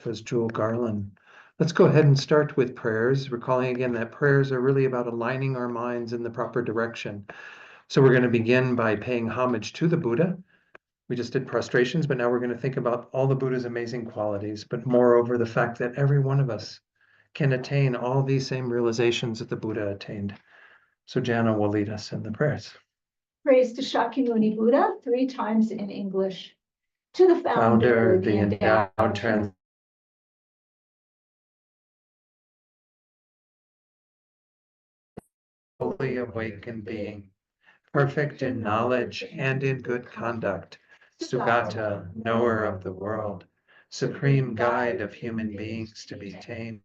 is Jewel Garland. Let's go ahead and start with prayers, recalling again that prayers are really about aligning our minds in the proper direction. So we're going to begin by paying homage to the Buddha. We just did prostrations, but now we're going to think about all the Buddha's amazing qualities, but moreover, the fact that every one of us can attain all these same realizations that the Buddha attained. So Jana will lead us in the prayers. Praise to Shakyamuni Buddha 3 times in English. To the Founder, the endowed trans fully awakened being, perfect in knowledge and in good conduct, Sugata, knower of the world, supreme guide of human beings to be tamed,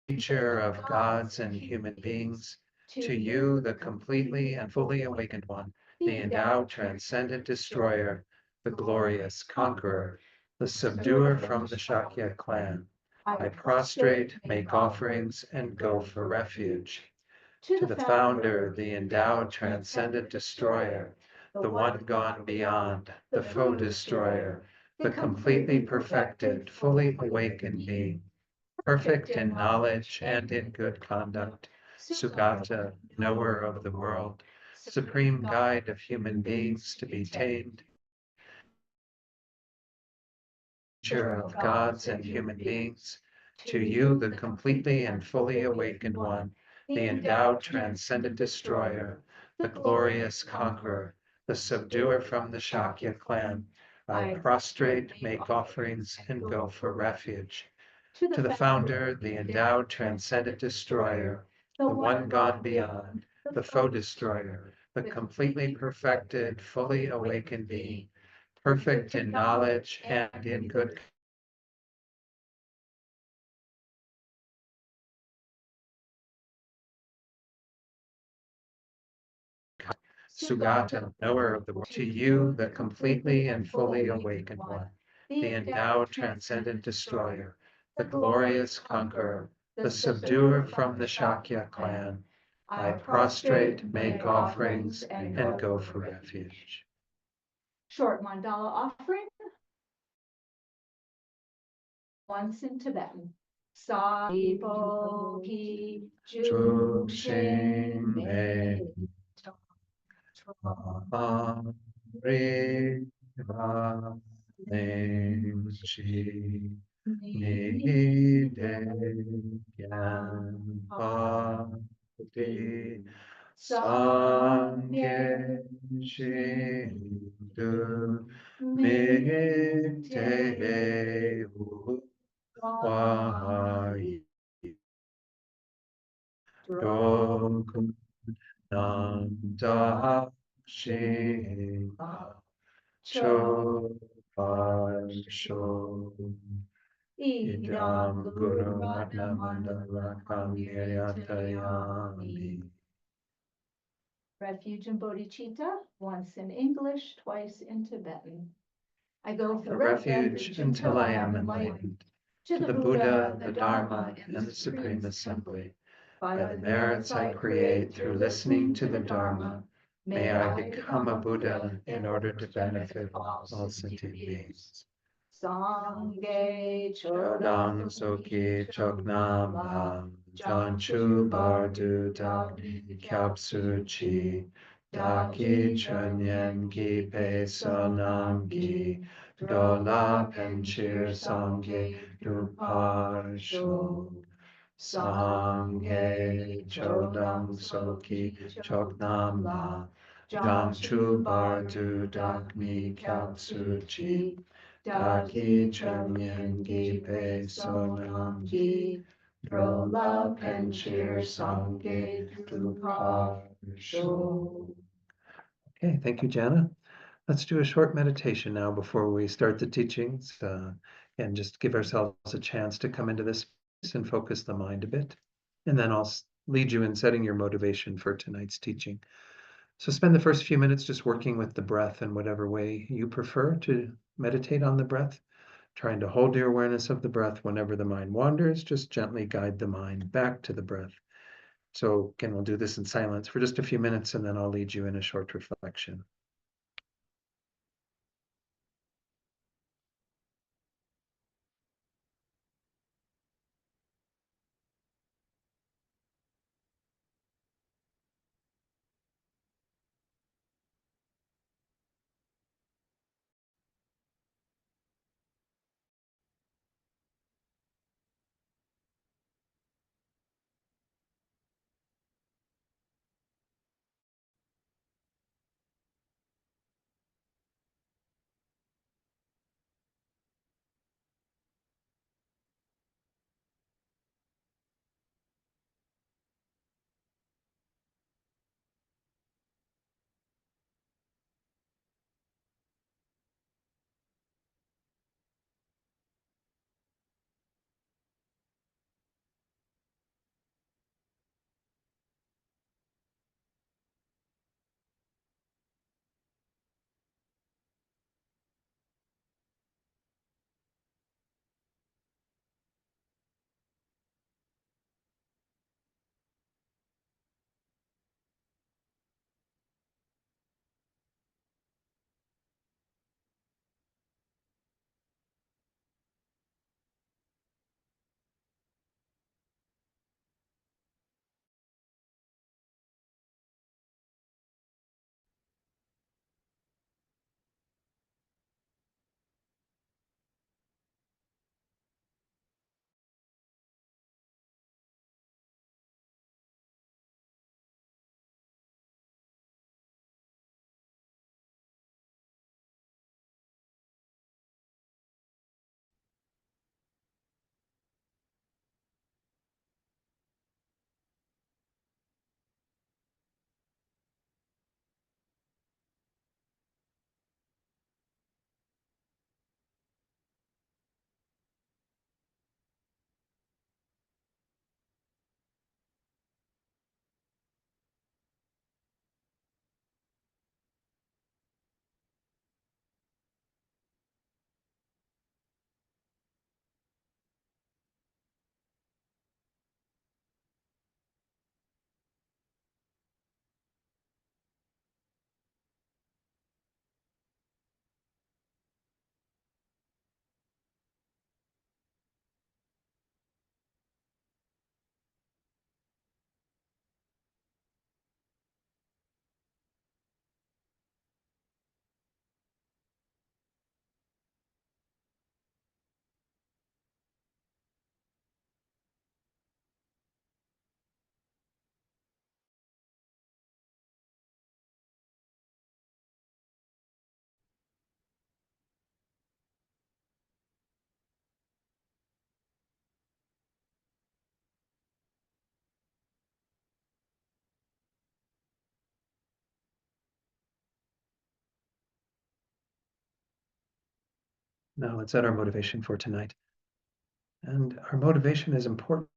teacher of gods and human beings, to you, the completely and fully awakened one, the endowed transcendent destroyer, the glorious conqueror, the subduer from the Shakya clan, I prostrate, make offerings, and go for refuge. To the founder, the endowed transcendent destroyer, the one gone beyond, the foe destroyer, the completely perfected, fully awakened being, perfect in knowledge and in good conduct, Sugata, knower of the world, supreme guide of human beings to be tamed, teacher of gods and human beings, to you, the completely and fully awakened one, the endowed transcendent destroyer, the glorious conqueror, the subduer from the Shakya clan, I prostrate, make offerings, and go for refuge. To the founder, the endowed transcendent destroyer, the one gone beyond, the foe destroyer, the completely perfected, fully awakened being, perfect in knowledge and in good Sugata, knower of the world, to you, the completely and fully awakened one, the endowed transcendent destroyer, the glorious conqueror, the subduer from the Shakya clan, I prostrate, make offerings, and go for refuge. Short mandala offering. Once in Tibetan. Saibo ki ju shin me Re va ning shi ni de yan pa ti sangye shi du me te u wa Yokum Nanda Shi Cho Parsho Idam Guru Ratna Mandala Kamyatayami. Refuge in Bodhicitta, once in English, twice in Tibetan. I go for Refuge until I am enlightened. To the Buddha, the Dharma, and the Supreme Assembly. By the merits I create through listening to the Dharma, may I become a Buddha in order to benefit all sentient beings. Sangye Chodam Soki Choknam Janchu Bardu Daki Kyapsu Chi Daki Chunyen Gi Pe Sonam Gi Dola Penchir Sangye Duparsho Sangye Chodam Soki Choknam La Janchu Bardu Dakmi Kyapsu Chi Daki Chunyen Gi Pe Sonam Gi Drola Penchir Sangye Duparsho. Okay, thank you, Jana. Let's do a short meditation now before we start the teachings and just give ourselves a chance to come into this space and focus the mind a bit. And then I'll lead you in setting your motivation for tonight's teaching. So spend the first few minutes just working with the breath in whatever way you prefer to meditate on the breath, trying to hold your awareness of the breath whenever the mind wanders, just gently guide the mind back to the breath. So again, we'll do this in silence for just a few minutes and then I'll lead you in a short reflection. Now let's add our motivation for tonight. And our motivation is important.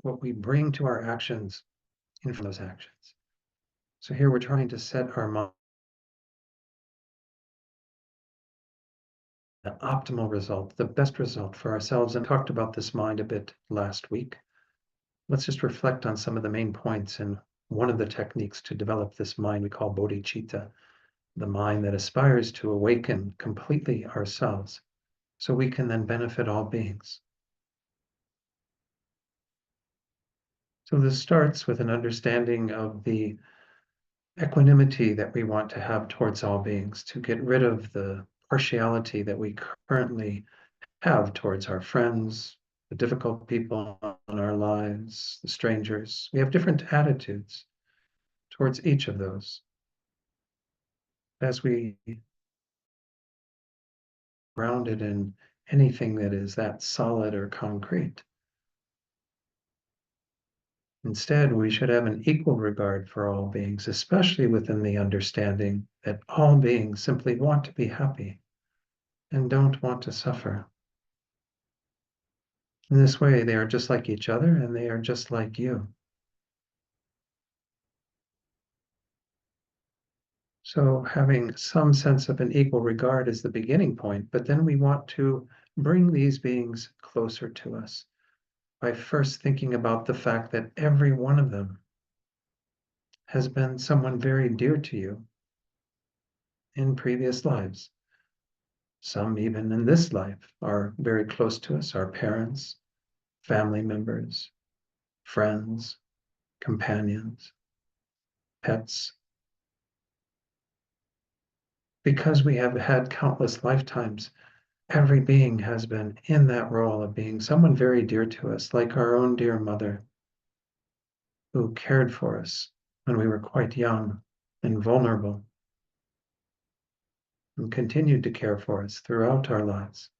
What we bring to our actions in from those actions. So here we're trying to set our mind the optimal result, the best result for ourselves, and talked about this mind a bit last week. Let's just reflect on some of the main points and one of the techniques to develop this mind we call bodhicitta, the mind that aspires to awaken completely ourselves so we can then benefit all beings. So this starts with an understanding of the equanimity that we want to have towards all beings, to get rid of the partiality that we currently have towards our friends, the difficult people in our lives, the strangers. We have different attitudes towards each of those. As we grounded in anything that is that solid or concrete. Instead, we should have an equal regard for all beings, especially within the understanding that all beings simply want to be happy and don't want to suffer. In this way, they are just like each other and they are just like you. So having some sense of an equal regard is the beginning point, but then we want to bring these beings closer to us by first thinking about the fact that every one of them has been someone very dear to you in previous lives. Some, even in this life, are very close to us, our parents, family members, friends, companions, pets. Because we have had countless lifetimes, every being has been in that role of being someone very dear to us, like our own dear mother, who cared for us when we were quite young and vulnerable, and continued to care for us throughout our lives.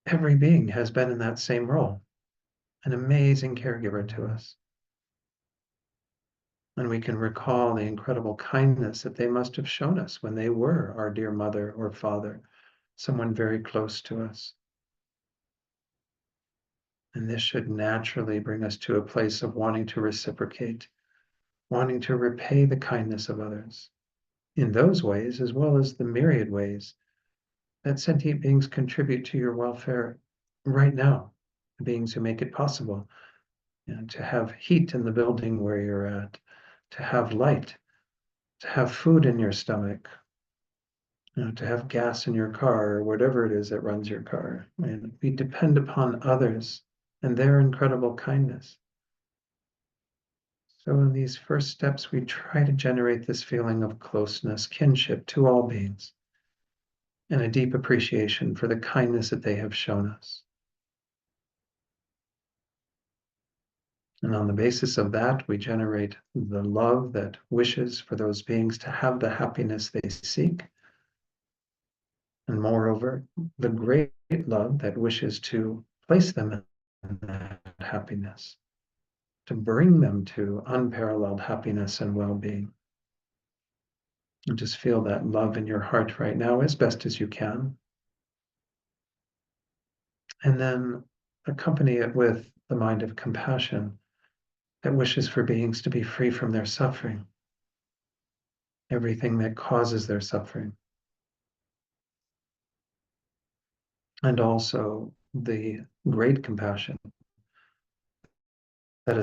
Every being has been in that same role, an amazing caregiver to us. And we can recall the incredible kindness that they must have shown us when they were our dear mother or father, someone very close to us. And this should naturally bring us to a place of wanting to reciprocate, wanting to repay the kindness of others in those ways, as well as the myriad ways that sentient beings contribute to your welfare right now, the beings who make it possible, to have heat in the building where you're at, to have light, to have food in your stomach, to have gas in your car or whatever it is that runs your car. And we depend upon others and their incredible kindness. So in these first steps, we try to generate this feeling of closeness, kinship to all beings, and a deep appreciation for the kindness that they have shown us. And on the basis of that, we generate the love that wishes for those beings to have the happiness they seek. And moreover, the great love that wishes to place them in that happiness, to bring them to unparalleled happiness and well-being. And just feel that love in your heart right now as best as you can. And then accompany it with the mind of compassion that wishes for beings to be free from their suffering, everything that causes their suffering. And also the great compassion that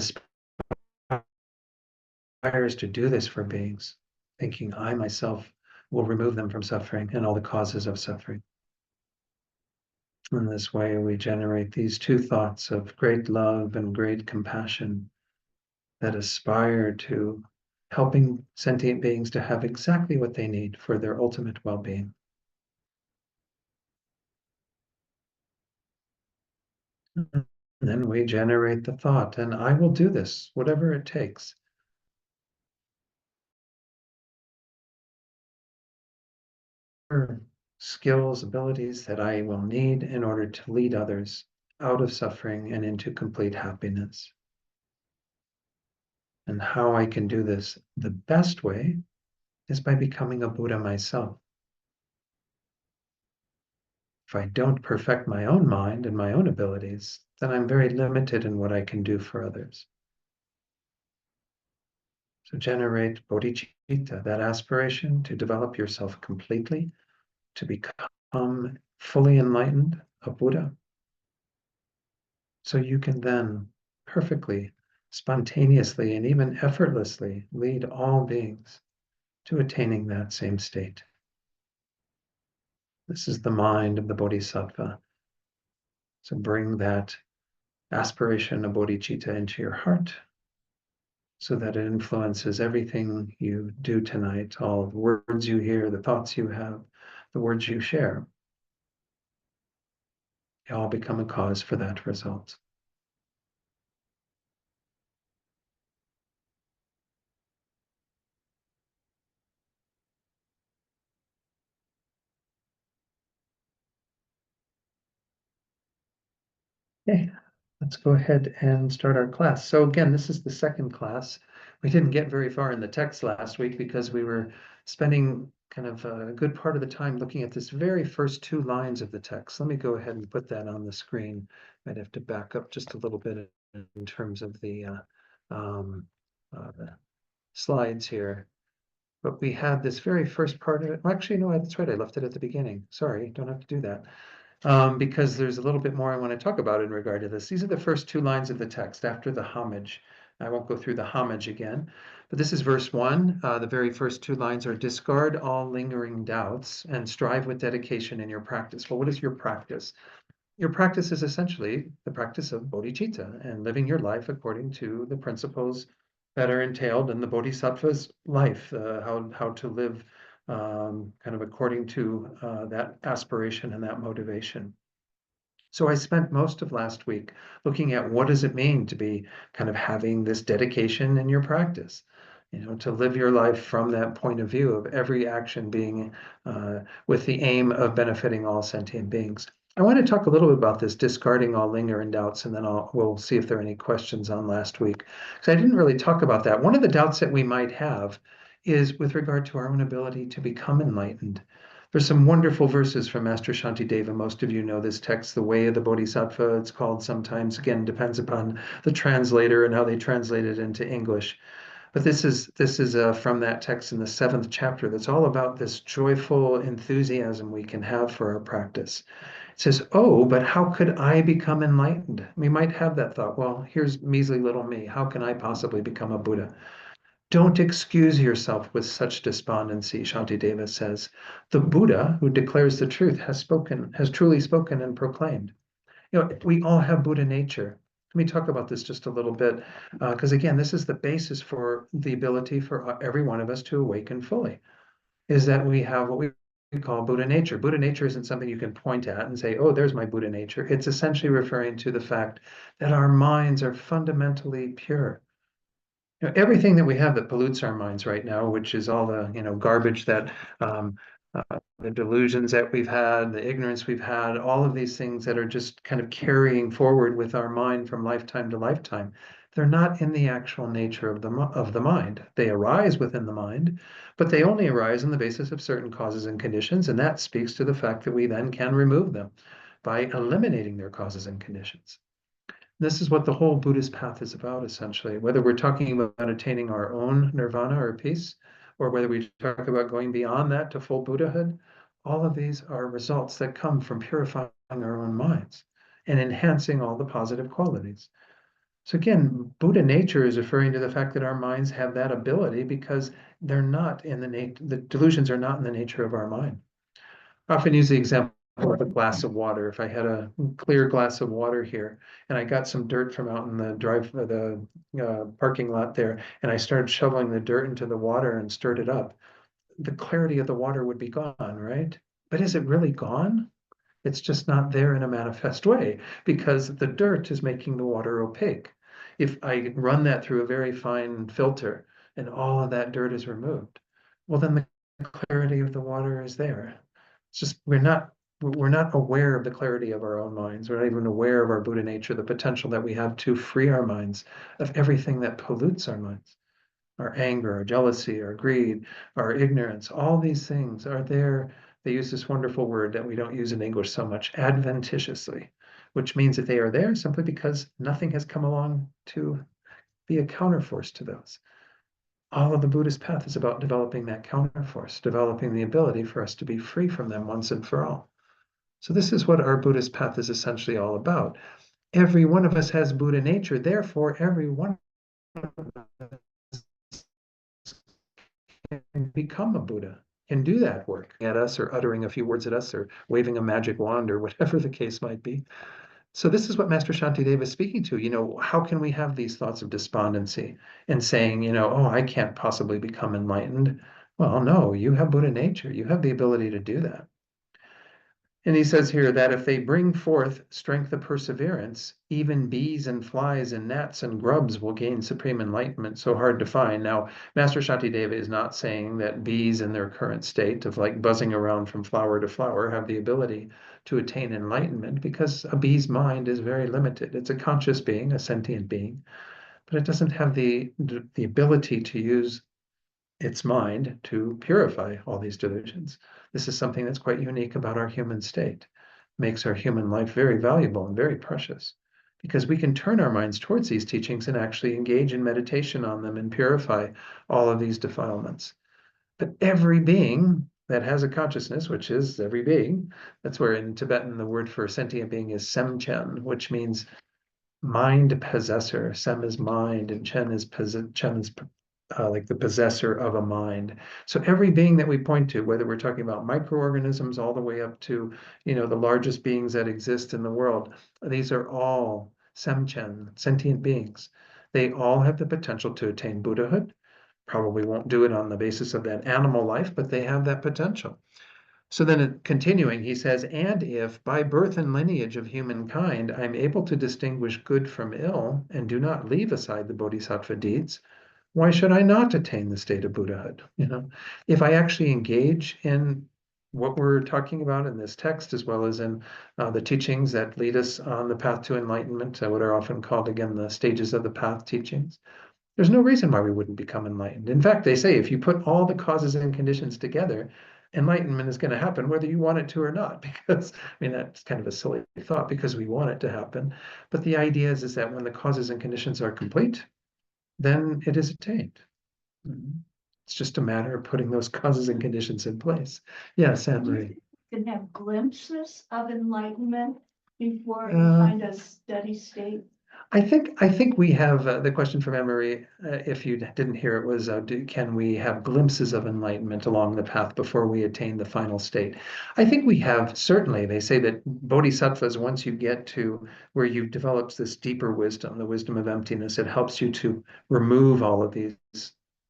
aspires to do this for beings, thinking I myself will remove them from suffering and all the causes of suffering. In this way, we generate these two thoughts of great love and great compassion that aspire to helping sentient beings to have exactly what they need for their ultimate well-being. And then we generate the thought, and I will do this, whatever it takes. Skills, abilities that I will need in order to lead others out of suffering and into complete happiness. And how I can do this the best way is by becoming a Buddha myself. If I don't perfect my own mind and my own abilities, then I'm very limited in what I can do for others. So generate bodhicitta, that aspiration to develop yourself completely, to become fully enlightened, a Buddha. So you can then perfectly, spontaneously, and even effortlessly lead all beings to attaining that same state. This is the mind of the Bodhisattva. So bring that aspiration of bodhicitta into your heart so that it influences everything you do tonight, all the words you hear, the thoughts you have, the words you share. They all become a cause for that result. Okay, let's go ahead and start our class. So again, this is the second class. We didn't get very far in the text last week because we were spending kind of a good part of the time looking at this very first two lines of the text. Let me go ahead and put that on the screen. I'd have to back up just a little bit in terms of the slides here. But we had this very first part of it. Well, actually, no, that's right. I left it at the beginning. Sorry, don't have to do that. Because there's a little bit more I want to talk about in regard to this. These are the first two lines of the text after the homage. I won't go through the homage again, but this is verse 1. The very first two lines are discard all lingering doubts and strive with dedication in your practice. Well, what is your practice? Your practice is essentially the practice of bodhicitta and living your life according to the principles that are entailed in the bodhisattva's life, how to live kind of according to that aspiration and that motivation. So I spent most of last week looking at what does it mean to be kind of having this dedication in your practice, to live your life from that point of view of every action being with the aim of benefiting all sentient beings. I want to talk a little bit about this, discarding all lingering doubts, and then we'll see if there are any questions on last week. Because I didn't really talk about that. One of the doubts that we might have is with regard to our own ability to become enlightened. There's some wonderful verses from Master Shantideva. Most of you know this text, The Way of the Bodhisattva, it's called sometimes. Again, depends upon the translator and how they translate it into English. But this is from that text in the 7th chapter that's all about this joyful enthusiasm we can have for our practice. It says, oh, but how could I become enlightened? We might have that thought, well, here's measly little me. How can I possibly become a Buddha? Don't excuse yourself with such despondency, Shantideva says. The Buddha who declares the truth has truly spoken and proclaimed. We all have Buddha nature. Let me talk about this just a little bit, because again, this is the basis for the ability for every one of us to awaken fully, is that we have what we call Buddha nature. Buddha nature isn't something you can point at and say, oh, there's my Buddha nature. It's essentially referring to the fact that our minds are fundamentally pure. Everything that we have that pollutes our minds right now, which is all the garbage that the delusions that we've had, the ignorance we've had, all of these things that are just kind of carrying forward with our mind from lifetime to lifetime, they're not in the actual nature of the mind. They arise within the mind, but they only arise on the basis of certain causes and conditions, and that speaks to the fact that we then can remove them by eliminating their causes and conditions. This is what the whole Buddhist path is about, essentially. Whether we're talking about attaining our own nirvana or peace, or whether we talk about going beyond that to full Buddhahood, all of these are results that come from purifying our own minds and enhancing all the positive qualities. So again, Buddha nature is referring to the fact that our minds have that ability because they're not in the delusions are not in the nature of our mind. I often use the example of a glass of water. If I had a clear glass of water here and I got some dirt from out in the parking lot there, and I started shoveling the dirt into the water and stirred it up, the clarity of the water would be gone, right? But is it really gone? It's just not there in a manifest way because the dirt is making the water opaque. If I run that through a very fine filter and all of that dirt is removed, well, then the clarity of the water is there. It's just we're not aware of the clarity of our own minds. We're not even aware of our Buddha nature, the potential that we have to free our minds of everything that pollutes our minds. our anger, our jealousy, our greed, our ignorance, all these things are there. They use this wonderful word that we don't use in English so much, adventitiously, which means that they are there simply because nothing has come along to be a counterforce to those. All of the Buddhist path is about developing that counterforce, developing the ability for us to be free from them once and for all. So this is what our Buddhist path is essentially all about. Every one of us has Buddha nature, therefore every one of us can become a Buddha, can do that work at us or uttering a few words at us or waving a magic wand or whatever the case might be. So this is what Master Shantideva is speaking to. How can we have these thoughts of despondency and saying, oh, I can't possibly become enlightened? Well, no, you have Buddha nature. You have the ability to do that. And he says here that if they bring forth strength of perseverance, even bees and flies and gnats and grubs will gain supreme enlightenment, so hard to find. Now, Master Shantideva is not saying that bees in their current state of like buzzing around from flower to flower have the ability to attain enlightenment, because a bee's mind is very limited. It's a conscious being, a sentient being, but it doesn't have the ability to use its mind to purify all these delusions. This is something that's quite unique about our human state, makes our human life very valuable and very precious, because we can turn our minds towards these teachings and actually engage in meditation on them and purify all of these defilements. But every being that has a consciousness, which is every being, that's where in Tibetan the word for sentient being is semchen, which means mind possessor. Sem is mind, and Chen is like the possessor of a mind. So every being that we point to, whether we're talking about microorganisms all the way up to, the largest beings that exist in the world, these are all Semchen, sentient beings. They all have the potential to attain Buddhahood. Probably won't do it on the basis of that animal life, but they have that potential. So then continuing, he says, and if by birth and lineage of humankind I'm able to distinguish good from ill and do not leave aside the Bodhisattva deeds, why should I not attain the state of Buddhahood? If I actually engage in what we're talking about in this text, as well as in the teachings that lead us on the path to enlightenment, what are often called, again, the stages of the path teachings, there's no reason why we wouldn't become enlightened. In fact, they say if you put all the causes and conditions together, enlightenment is going to happen whether you want it to or not, because that's kind of a silly thought, because we want it to happen. But the idea is that when the causes and conditions are complete, then it is attained. It's just a matter of putting those causes and conditions in place. Yes, Anne-Marie. Can have glimpses of enlightenment before you find a steady state. I think we have the question from Anne-Marie, if you didn't hear it, was can we have glimpses of enlightenment along the path before we attain the final state? I think we have, certainly. They say that bodhisattvas, once you get to where you've developed this deeper wisdom, the wisdom of emptiness, it helps you to remove all of these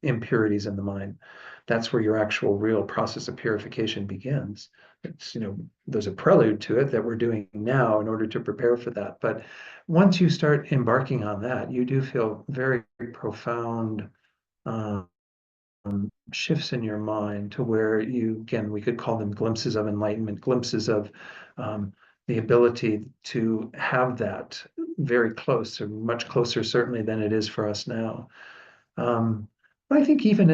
impurities in the mind. That's where your actual real process of purification begins. It's, there's a prelude to it that we're doing now in order to prepare for that. But once you start embarking on that, you do feel very, very profound shifts in your mind to where again, we could call them glimpses of enlightenment, glimpses of the ability to have that very close, or much closer certainly than it is for us now. But I think even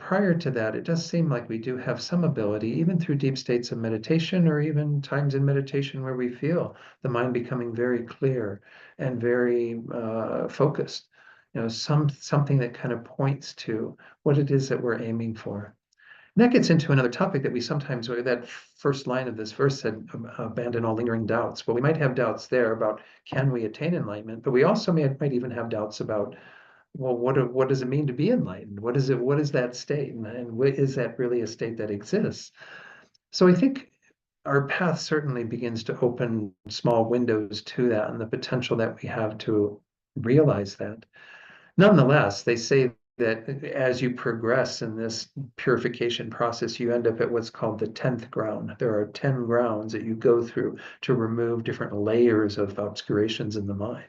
prior to that, it does seem like we do have some ability, even through deep states of meditation, or even times in meditation where we feel the mind becoming very clear and very focused. Something that kind of points to what it is that we're aiming for. And that gets into another topic that we sometimes, that first line of this verse said, abandon all lingering doubts. Well, we might have doubts there about can we attain enlightenment, but we also might even have doubts about, well, what does it mean to be enlightened? What is that state? And is that really a state that exists? So I think our path certainly begins to open small windows to that and the potential that we have to realize that. Nonetheless, they say that as you progress in this purification process, you end up at what's called the 10th ground. There are 10 grounds that you go through to remove different layers of obscurations in the mind.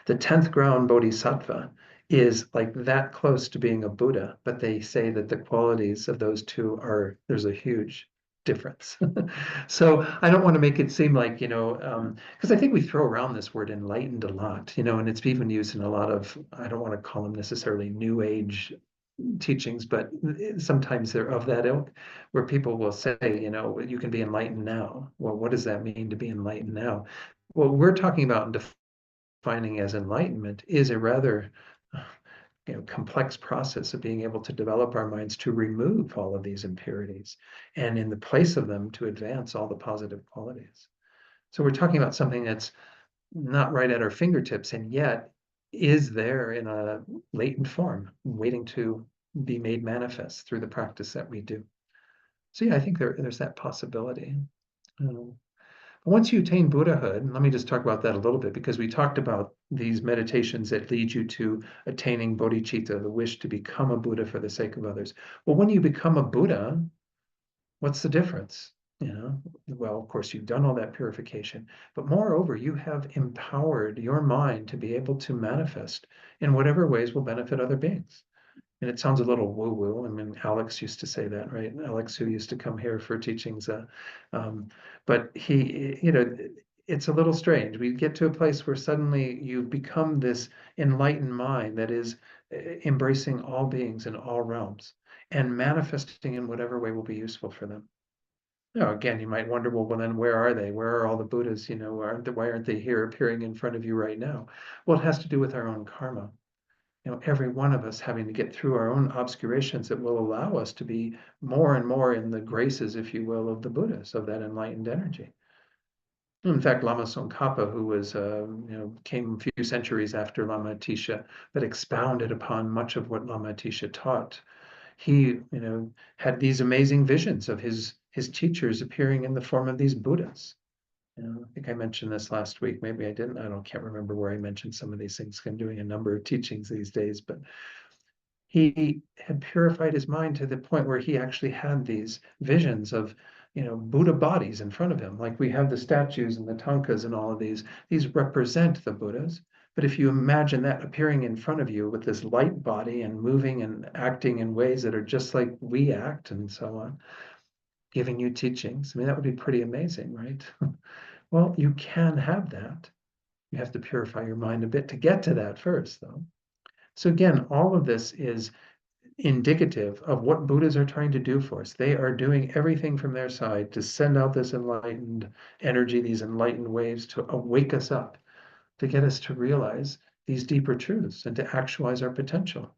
The 10th ground, Bodhisattva, is like that close to being a Buddha, but they say that the qualities of those two there's a huge difference. So I don't want to make it seem like, because I think we throw around this word enlightened a lot, and it's even used in a lot of, I don't want to call them necessarily new age teachings, but sometimes they're of that ilk, where people will say, you can be enlightened now. Well, what does that mean to be enlightened now? What we're talking about and defining as enlightenment is a rather complex process of being able to develop our minds to remove all of these impurities and in the place of them to advance all the positive qualities. So we're talking about something that's not right at our fingertips and yet is there in a latent form, waiting to be made manifest through the practice that we do. So yeah, I think there's that possibility. Once you attain Buddhahood, and let me just talk about that a little bit, because we talked about these meditations that lead you to attaining bodhicitta, the wish to become a Buddha for the sake of others. Well, when you become a Buddha, what's the difference? Well, of course, you've done all that purification, but moreover, you have empowered your mind to be able to manifest in whatever ways will benefit other beings. And it sounds a little woo-woo. I mean, Alex used to say that, right? Alex, who used to come here for teachings, but it's a little strange. We get to a place where suddenly you've become this enlightened mind that is embracing all beings in all realms and manifesting in whatever way will be useful for them. Now, again, you might wonder, well, then where are they? Where are all the Buddhas? Why aren't they here appearing in front of you right now? Well, it has to do with our own karma. Every one of us having to get through our own obscurations that will allow us to be more and more in the graces, if you will, of the Buddhas, of that enlightened energy. In fact, Lama Tsongkhapa, who was, came a few centuries after Lama Atisha, but expounded upon much of what Lama Atisha taught. He, had these amazing visions of his teachers appearing in the form of these Buddhas. I think I mentioned this last week. Maybe I didn't. Can't remember where I mentioned some of these things. I'm doing a number of teachings these days, but he had purified his mind to the point where he actually had these visions of, Buddha bodies in front of him. Like we have the statues and the tankas and all of these represent the Buddhas. But if you imagine that appearing in front of you with this light body and moving and acting in ways that are just like we act and so on, giving you teachings, I mean, that would be pretty amazing, right? Well, you can have that. You have to purify your mind a bit to get to that first, though. So again, all of this is indicative of what Buddhas are trying to do for us. They are doing everything from their side to send out this enlightened energy, these enlightened waves to awake us up, to get us to realize these deeper truths and to actualize our potential.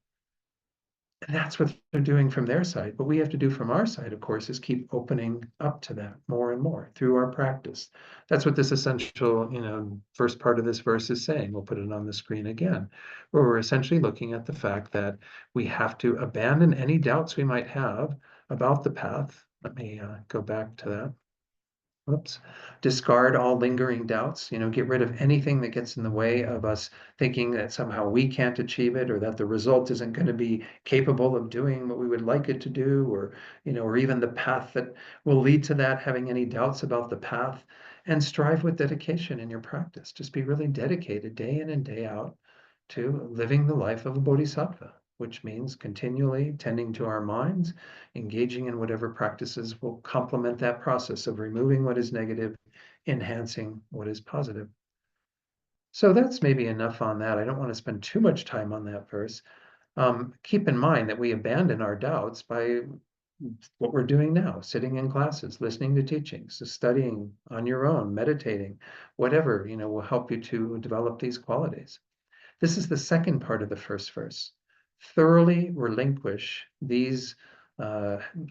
And that's what they're doing from their side. What we have to do from our side, of course, is keep opening up to that more and more through our practice. That's what this essential, first part of this verse is saying. We'll put it on the screen again, where we're essentially looking at the fact that we have to abandon any doubts we might have about the path. Let me go back to that. Whoops. Discard all lingering doubts, get rid of anything that gets in the way of us thinking that somehow we can't achieve it or that the result isn't going to be capable of doing what we would like it to do, or even the path that will lead to that, having any doubts about the path, and strive with dedication in your practice. Just be really dedicated day in and day out to living the life of a bodhisattva, which means continually tending to our minds, engaging in whatever practices will complement that process of removing what is negative, enhancing what is positive. So that's maybe enough on that. I don't want to spend too much time on that verse. Keep in mind that we abandon our doubts by what we're doing now, sitting in classes, listening to teachings, studying on your own, meditating, whatever, will help you to develop these qualities. This is the second part of the first verse. Thoroughly relinquish these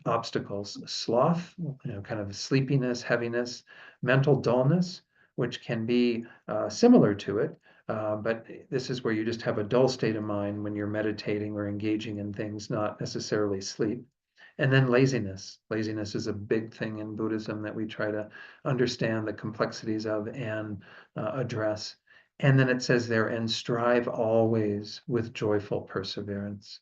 obstacles, sloth, kind of sleepiness, heaviness, mental dullness, which can be similar to it, but this is where you just have a dull state of mind when you're meditating or engaging in things, not necessarily sleep. And then laziness. Laziness is a big thing in Buddhism that we try to understand the complexities of and address. And then it says there, and strive always with joyful perseverance.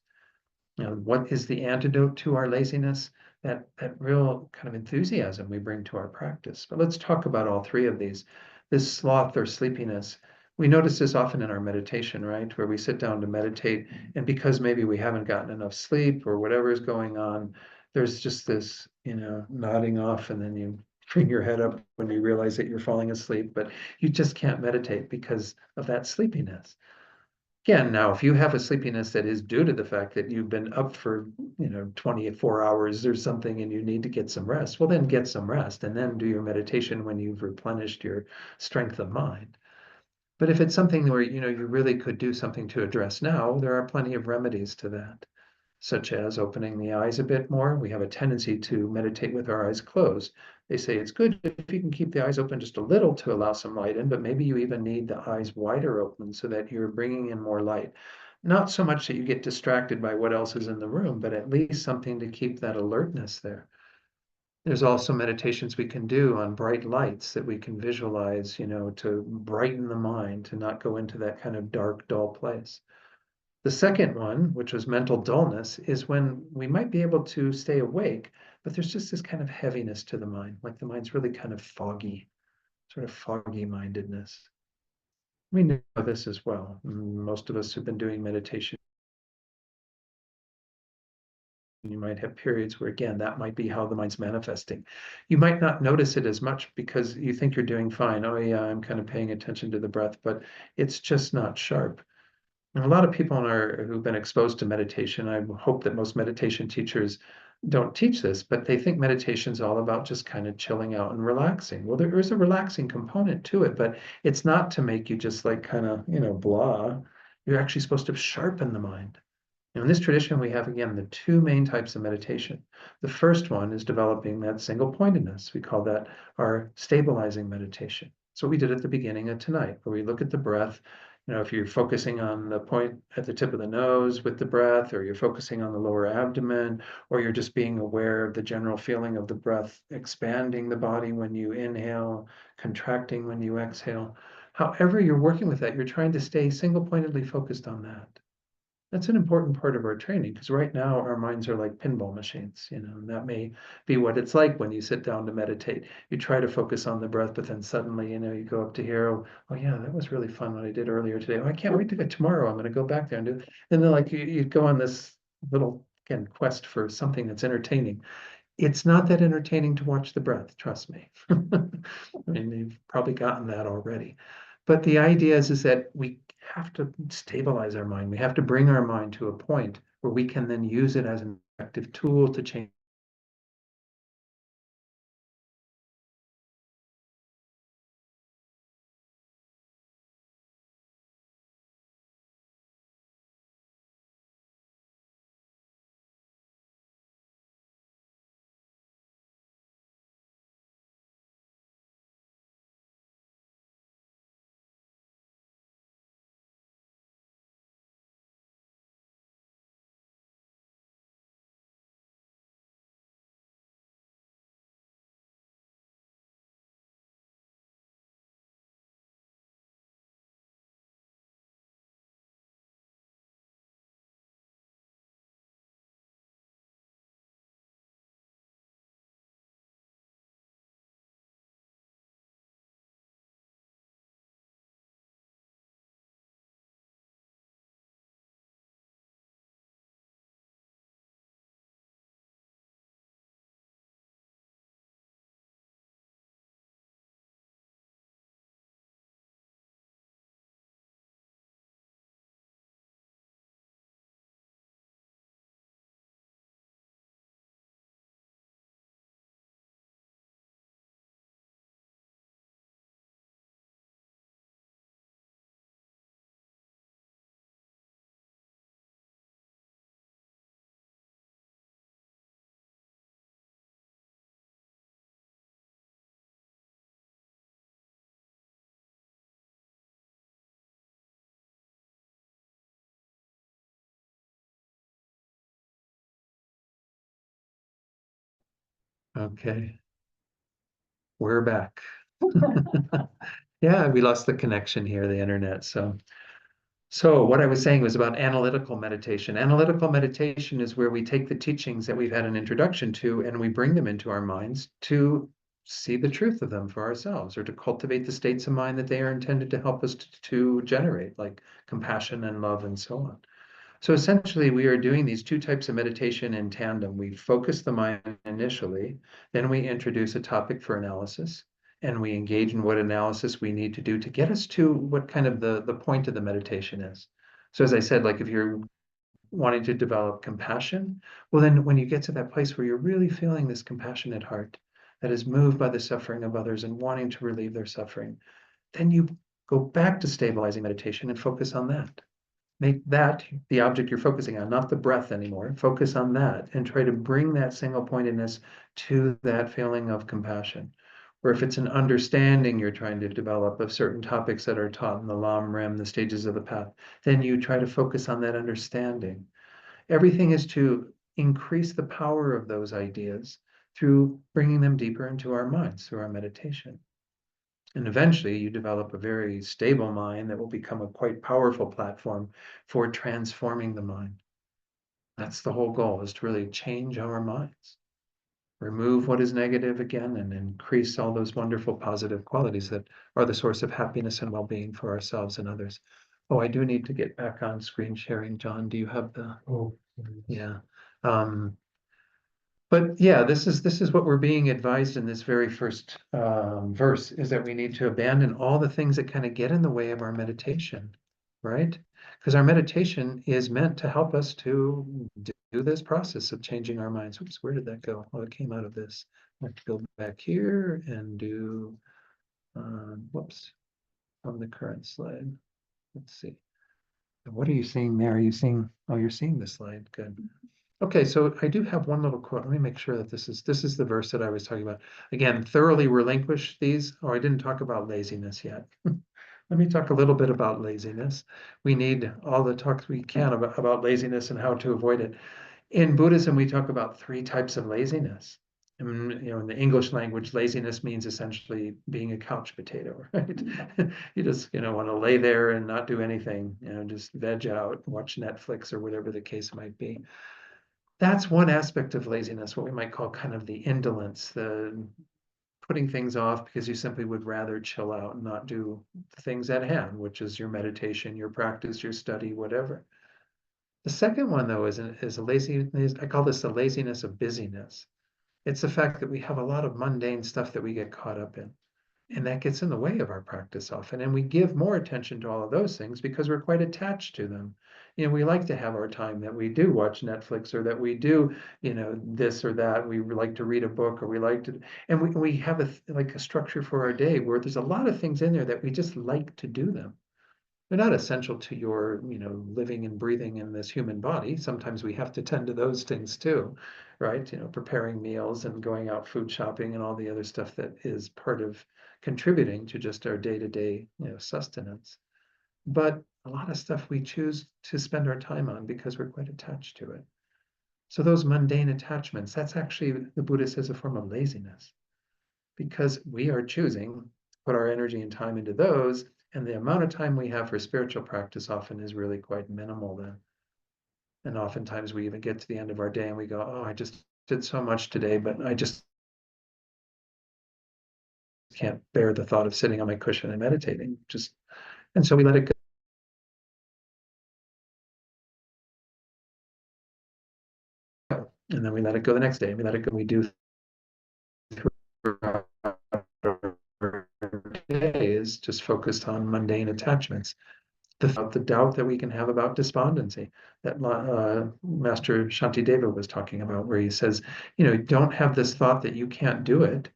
What is the antidote to our laziness? That real kind of enthusiasm we bring to our practice. But let's talk about all three of these. This sloth or sleepiness, we notice this often in our meditation, right? Where we sit down to meditate, and because maybe we haven't gotten enough sleep or whatever is going on, there's just this, nodding off, and then you bring your head up when you realize that you're falling asleep, but you just can't meditate because of that sleepiness. Again, now, if you have a sleepiness that is due to the fact that you've been up for, 24 hours or something and you need to get some rest, well, then get some rest and then do your meditation when you've replenished your strength of mind. But if it's something where, you really could do something to address now, there are plenty of remedies to that, such as opening the eyes a bit more. We have a tendency to meditate with our eyes closed. They say it's good if you can keep the eyes open just a little to allow some light in, but maybe you even need the eyes wider open so that you're bringing in more light. Not so much that you get distracted by what else is in the room, but at least something to keep that alertness there. There's also meditations we can do on bright lights that we can visualize, to brighten the mind, to not go into that kind of dark, dull place. The second one, which was mental dullness, is when we might be able to stay awake, but there's just this kind of heaviness to the mind, like the mind's really kind of foggy, sort of foggy mindedness. We know this as well. Most of us who've been doing meditation, you might have periods where, again, that might be how the mind's manifesting. You might not notice it as much because you think you're doing fine. Oh, yeah, I'm kind of paying attention to the breath, but it's just not sharp. And a lot of people who've been exposed to meditation, I hope that most meditation teachers don't teach this, but they think meditation is all about just kind of chilling out and relaxing. Well, there is a relaxing component to it, but it's not to make you just like kind of, blah. You're actually supposed to sharpen the mind. Now, in this tradition, we have, again, the two main types of meditation. The first one is developing that single pointedness. We call that our stabilizing meditation. So we did at the beginning of tonight, where we look at the breath. If you're focusing on the point at the tip of the nose with the breath, or you're focusing on the lower abdomen, or you're just being aware of the general feeling of the breath expanding the body when you inhale, contracting when you exhale. However you're working with that, you're trying to stay single-pointedly focused on that. That's an important part of our training because right now our minds are like pinball machines, and that may be what it's like when you sit down to meditate. You try to focus on the breath, but then suddenly, you go up to here. Oh yeah, that was really fun what I did earlier today. Oh, I can't wait to go tomorrow. I'm going to go back there and do it. And then like you go on this little, again, quest for something that's entertaining. It's not that entertaining to watch the breath, trust me. I mean, you've probably gotten that already. But the idea is that we have to stabilize our mind. We have to bring our mind to a point where we can then use it as an effective tool to change. Okay, we're back. Yeah, we lost the connection here, the internet. So what I was saying was about analytical meditation. Analytical meditation is where we take the teachings that we've had an introduction to and we bring them into our minds to see the truth of them for ourselves or to cultivate the states of mind that they are intended to help us to generate, like compassion and love and so on. So essentially, we are doing these two types of meditation in tandem. We focus the mind initially, then we introduce a topic for analysis, and we engage in what analysis we need to do to get us to what kind of the point of the meditation is. So as I said, like if you're wanting to develop compassion, well, then when you get to that place where you're really feeling this compassionate heart that is moved by the suffering of others and wanting to relieve their suffering, then you go back to stabilizing meditation and focus on that. Make that the object you're focusing on, not the breath anymore. Focus on that and try to bring that single pointedness to that feeling of compassion. Or if it's an understanding you're trying to develop of certain topics that are taught in the Lam Rim, the stages of the path, then you try to focus on that understanding. Everything is to increase the power of those ideas through bringing them deeper into our minds through our meditation. And eventually you develop a very stable mind that will become a quite powerful platform for transforming the mind. That's the whole goal, is to really change our minds, remove what is negative again, and increase all those wonderful positive qualities that are the source of happiness and well-being for ourselves and others. Oh, I do need to get back on screen sharing. John, do you have the? Oh, Yeah. But yeah, this is what we're being advised in this very first verse, is that we need to abandon all the things that kind of get in the way of our meditation, right? Because our meditation is meant to help us to do this process of changing our minds. Oops, where did that go? Well, it came out of this. I have to go back here and do, whoops, on the current slide. Let's see. What are you seeing there? Are you seeing, oh, you're seeing the slide. Good. Okay, so I do have one little quote. Let me make sure that this is the verse that I was talking about. Again, thoroughly relinquish these. Oh, I didn't talk about laziness yet. Let me talk a little bit about laziness. We need all the talks we can about laziness and how to avoid it. In Buddhism, we talk about three types of laziness. And, in the English language, laziness means essentially being a couch potato, right? You just, want to lay there and not do anything, just veg out, watch Netflix or whatever the case might be. That's one aspect of laziness, what we might call kind of the indolence, the putting things off because you simply would rather chill out and not do the things at hand, which is your meditation, your practice, your study, whatever. The second one, though, is a laziness. I call this the laziness of busyness. It's the fact that we have a lot of mundane stuff that we get caught up in. And that gets in the way of our practice often. And we give more attention to all of those things because we're quite attached to them. We like to have our time that we do watch Netflix, or that we do, this or that. We like to read a book, or we like to, and we have a structure for our day where there's a lot of things in there that we just like to do them. They're not essential to your, living and breathing in this human body. Sometimes we have to tend to those things too, right? Preparing meals and going out food shopping and all the other stuff that is part of contributing to just our day-to-day, sustenance. But a lot of stuff we choose to spend our time on because we're quite attached to it. So those mundane attachments, that's actually, the Buddha says, a form of laziness, because we are choosing to put our energy and time into those, and the amount of time we have for spiritual practice often is really quite minimal then. And oftentimes we even get to the end of our day and we go, oh, I just did so much today, but I just can't bear the thought of sitting on my cushion and meditating. And so we let it go. And then we let it go the next day. We let it go. We do throughout our days just focused on mundane attachments. The doubt that we can have about despondency that Master Shantideva was talking about, where he says, don't have this thought that you can't do it.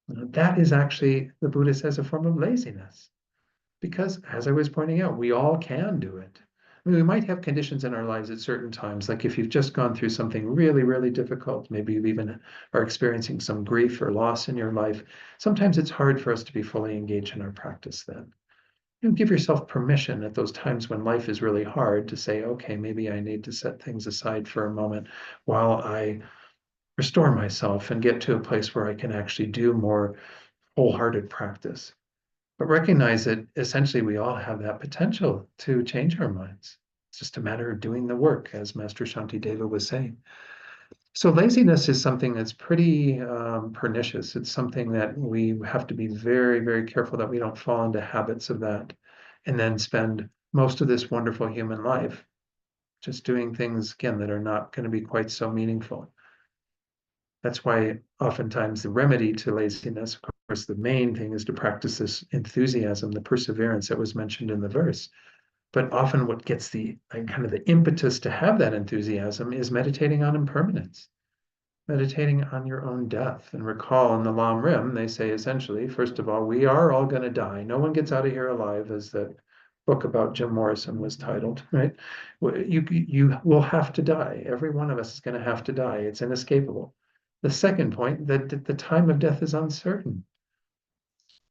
That is actually, the Buddha says, a form of laziness. Because, as I was pointing out, we all can do it. I mean, we might have conditions in our lives at certain times, like if you've just gone through something really, really difficult, maybe you even are experiencing some grief or loss in your life. Sometimes it's hard for us to be fully engaged in our practice then. Give yourself permission at those times when life is really hard to say, okay, maybe I need to set things aside for a moment while I restore myself and get to a place where I can actually do more wholehearted practice. But recognize that essentially we all have that potential to change our minds. It's just a matter of doing the work, as Master Shantideva was saying. So laziness is something that's pretty pernicious. It's something that we have to be very, very careful that we don't fall into habits of that and then spend most of this wonderful human life just doing things, again, that are not going to be quite so meaningful. That's why oftentimes the remedy to laziness, of course, the main thing is to practice this enthusiasm, the perseverance that was mentioned in the verse. But often what gets the kind of the impetus to have that enthusiasm is meditating on impermanence, meditating on your own death. And recall in the Lam Rim, they say essentially, first of all, we are all going to die. No one gets out of here alive, as that book about Jim Morrison was titled, right? You will have to die. Every one of us is going to have to die. It's inescapable. The second point, that the time of death is uncertain.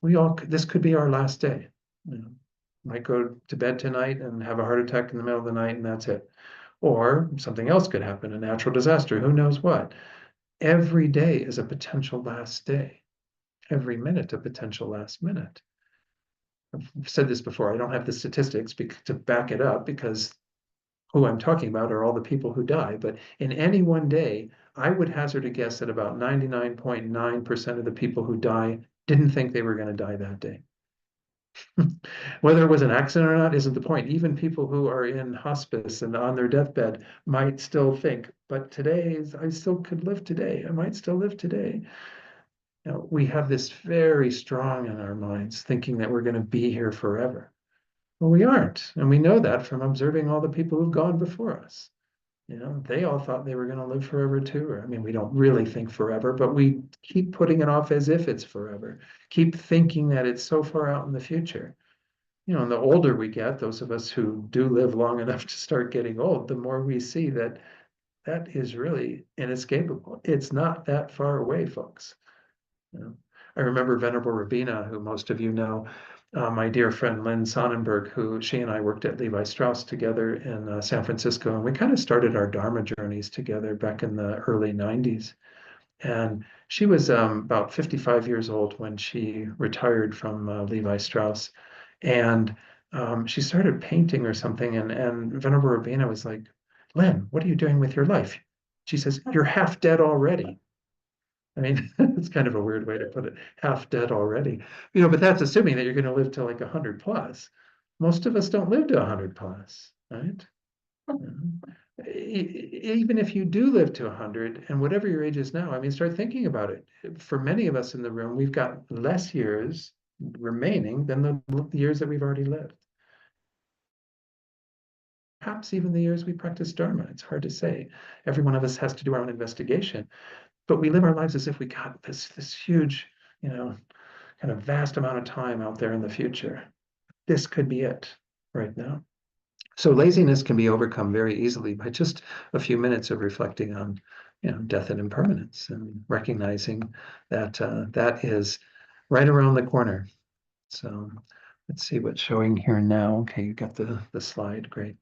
This could be our last day. You know, might go to bed tonight and have a heart attack in the middle of the night, and that's it. Or something else could happen, a natural disaster, who knows what. Every day is a potential last day. Every minute a potential last minute. I've said this before, I don't have the statistics to back it up because who I'm talking about are all the people who die. But in any one day, I would hazard a guess that about 99.9% of the people who die didn't think they were going to die that day. Whether it was an accident or not isn't the point. Even people who are in hospice and on their deathbed might still think, but I still could live today. I might still live today. You know, we have this very strong in our minds, thinking that we're going to be here forever. Well, we aren't. And we know that from observing all the people who've gone before us. You know, they all thought they were going to live forever too. I mean, we don't really think forever, but we keep putting it off as if it's forever. Keep thinking that it's so far out in the future. You know, and the older we get, those of us who do live long enough to start getting old, the more we see that that is really inescapable. It's not that far away, folks. You know, I remember Venerable Rabina, who most of you know, my dear friend Lynn Sonnenberg, who she and I worked at Levi Strauss together in San Francisco, and we kind of started our Dharma journeys together back in the early 90s. And she was about 55 years old when she retired from Levi Strauss. And she started painting or something. And Venerable Rabina was like, Lynn, what are you doing with your life? She says, you're half dead already. I mean, it's kind of a weird way to put it, half dead already. You know, but that's assuming that you're going to live to like 100 plus. Most of us don't live to 100 plus, right? Even if you do live to 100 and whatever your age is now, I mean, start thinking about it. For many of us in the room, we've got less years remaining than the years that we've already lived. Perhaps even the years we practice Dharma. It's hard to say. Every one of us has to do our own investigation. But we live our lives as if we got this huge, you know, kind of vast amount of time out there in the future. This could be it right now. So laziness can be overcome very easily by just a few minutes of reflecting on, you know, death and impermanence and recognizing that that is right around the corner. So let's see what's showing here now. Okay, you got the slide. Great.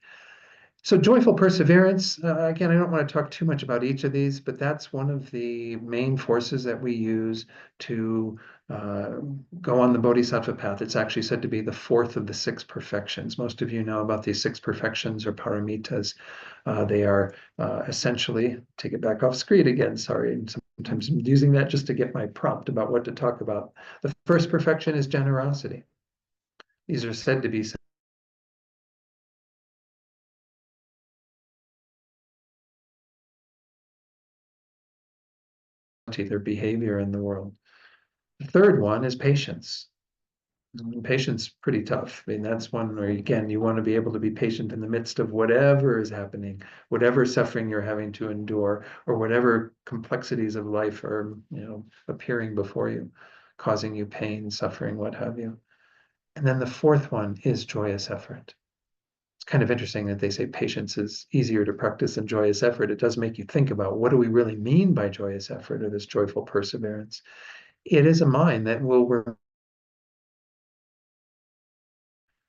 So joyful perseverance, again, I don't want to talk too much about each of these, but that's one of the main forces that we use to go on the Bodhisattva path. It's actually said to be the fourth of the six perfections. Most of you know about these six perfections or paramitas. They are essentially, take it back off screen again, sorry, and sometimes I'm using that just to get my prompt about what to talk about. The first perfection is generosity. These are said to be their behavior in the world. The third one is patience. Patience pretty tough. I mean, that's one where, again, you want to be able to be patient in the midst of whatever is happening, whatever suffering you're having to endure, or whatever complexities of life are, you know, appearing before you, causing you pain, suffering, what have you. And then the fourth one is joyous effort. It's kind of interesting that they say patience is easier to practice than joyous effort. It does make you think about what do we really mean by joyous effort or this joyful perseverance. It is a mind that will,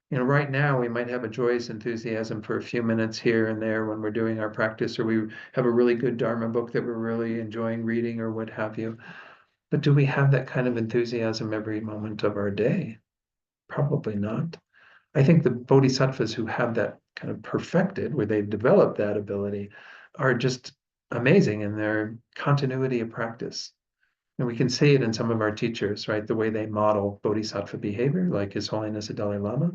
you know, right now we might have a joyous enthusiasm for a few minutes here and there when we're doing our practice, or we have a really good Dharma book that we're really enjoying reading or what have you. But do we have that kind of enthusiasm every moment of our day? Probably not. I think the bodhisattvas who have that kind of perfected, where they've developed that ability, are just amazing in their continuity of practice. And we can see it in some of our teachers, right? The way they model bodhisattva behavior, like His Holiness the Dalai Lama.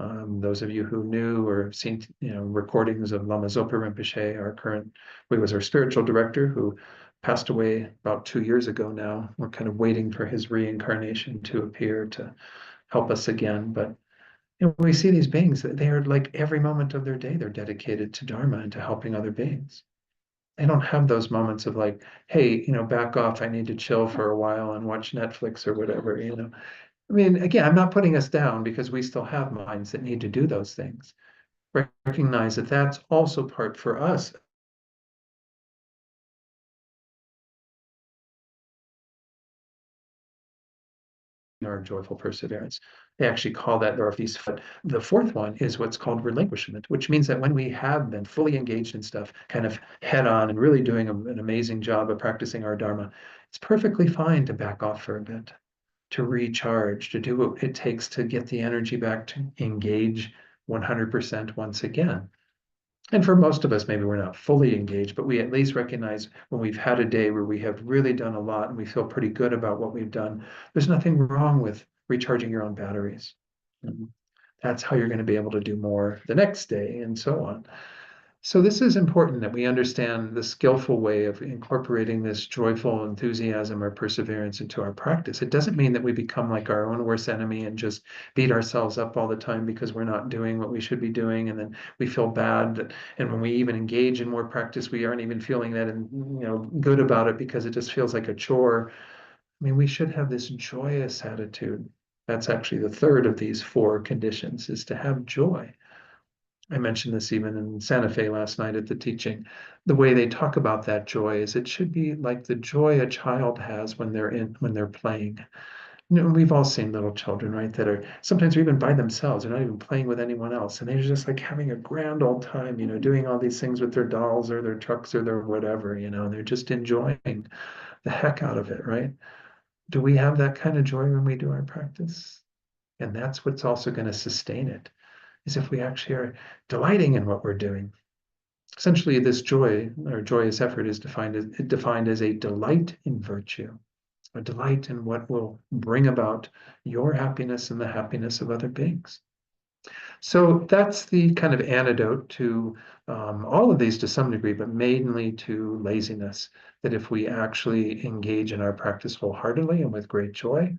Those of you who knew or have seen, recordings of Lama Zopa Rinpoche, who was our spiritual director, who passed away about 2 years ago now. We're kind of waiting for his reincarnation to appear to help us again. But we see these beings that they are like every moment of their day, they're dedicated to Dharma and to helping other beings. They don't have those moments of like, hey, back off, I need to chill for a while and watch Netflix or whatever. I mean, again, I'm not putting us down because we still have minds that need to do those things. Recognize that that's also part for us. Our joyful perseverance. They actually call that our feast. The fourth one is what's called relinquishment, which means that when we have been fully engaged in stuff, kind of head on and really doing an amazing job of practicing our Dharma, it's perfectly fine to back off for a bit, to recharge, to do what it takes to get the energy back to engage 100% once again. And for most of us, maybe we're not fully engaged, but we at least recognize when we've had a day where we have really done a lot and we feel pretty good about what we've done, there's nothing wrong with recharging your own batteries. That's how you're going to be able to do more the next day and so on. So this is important that we understand the skillful way of incorporating this joyful enthusiasm or perseverance into our practice. It doesn't mean that we become like our own worst enemy and just beat ourselves up all the time because we're not doing what we should be doing, and then we feel bad. And when we even engage in more practice, we aren't even feeling that and good about it because it just feels like a chore. I mean, we should have this joyous attitude. That's actually the third of these four conditions, is to have joy. I mentioned this even in Santa Fe last night at the teaching. The way they talk about that joy is it should be like the joy a child has when they're playing. We've all seen little children, right, that are sometimes even by themselves. They're not even playing with anyone else, and they're just like having a grand old time, doing all these things with their dolls or their trucks or their whatever, and they're just enjoying the heck out of it, right? Do we have that kind of joy when we do our practice? And that's what's also going to sustain it, is if we actually are delighting in what we're doing. Essentially, this joy or joyous effort is defined as a delight in virtue, a delight in what will bring about your happiness and the happiness of other beings. So that's the kind of antidote to all of these to some degree, but mainly to laziness. That if we actually engage in our practice wholeheartedly and with great joy,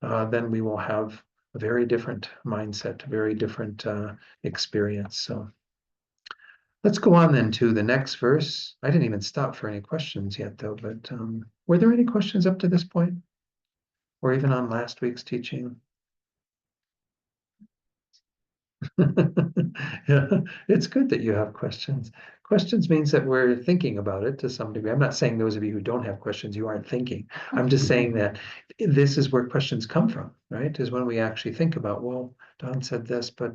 then we will have a very different mindset, a very different experience. So let's go on then to the next verse. I didn't even stop for any questions yet, though, but were there any questions up to this point? Or even on last week's teaching? Yeah, it's good that you have questions. Questions means that we're thinking about it to some degree. I'm not saying those of you who don't have questions, you aren't thinking. I'm just saying that this is where questions come from, right? Is when we actually think about, well, Don said this, but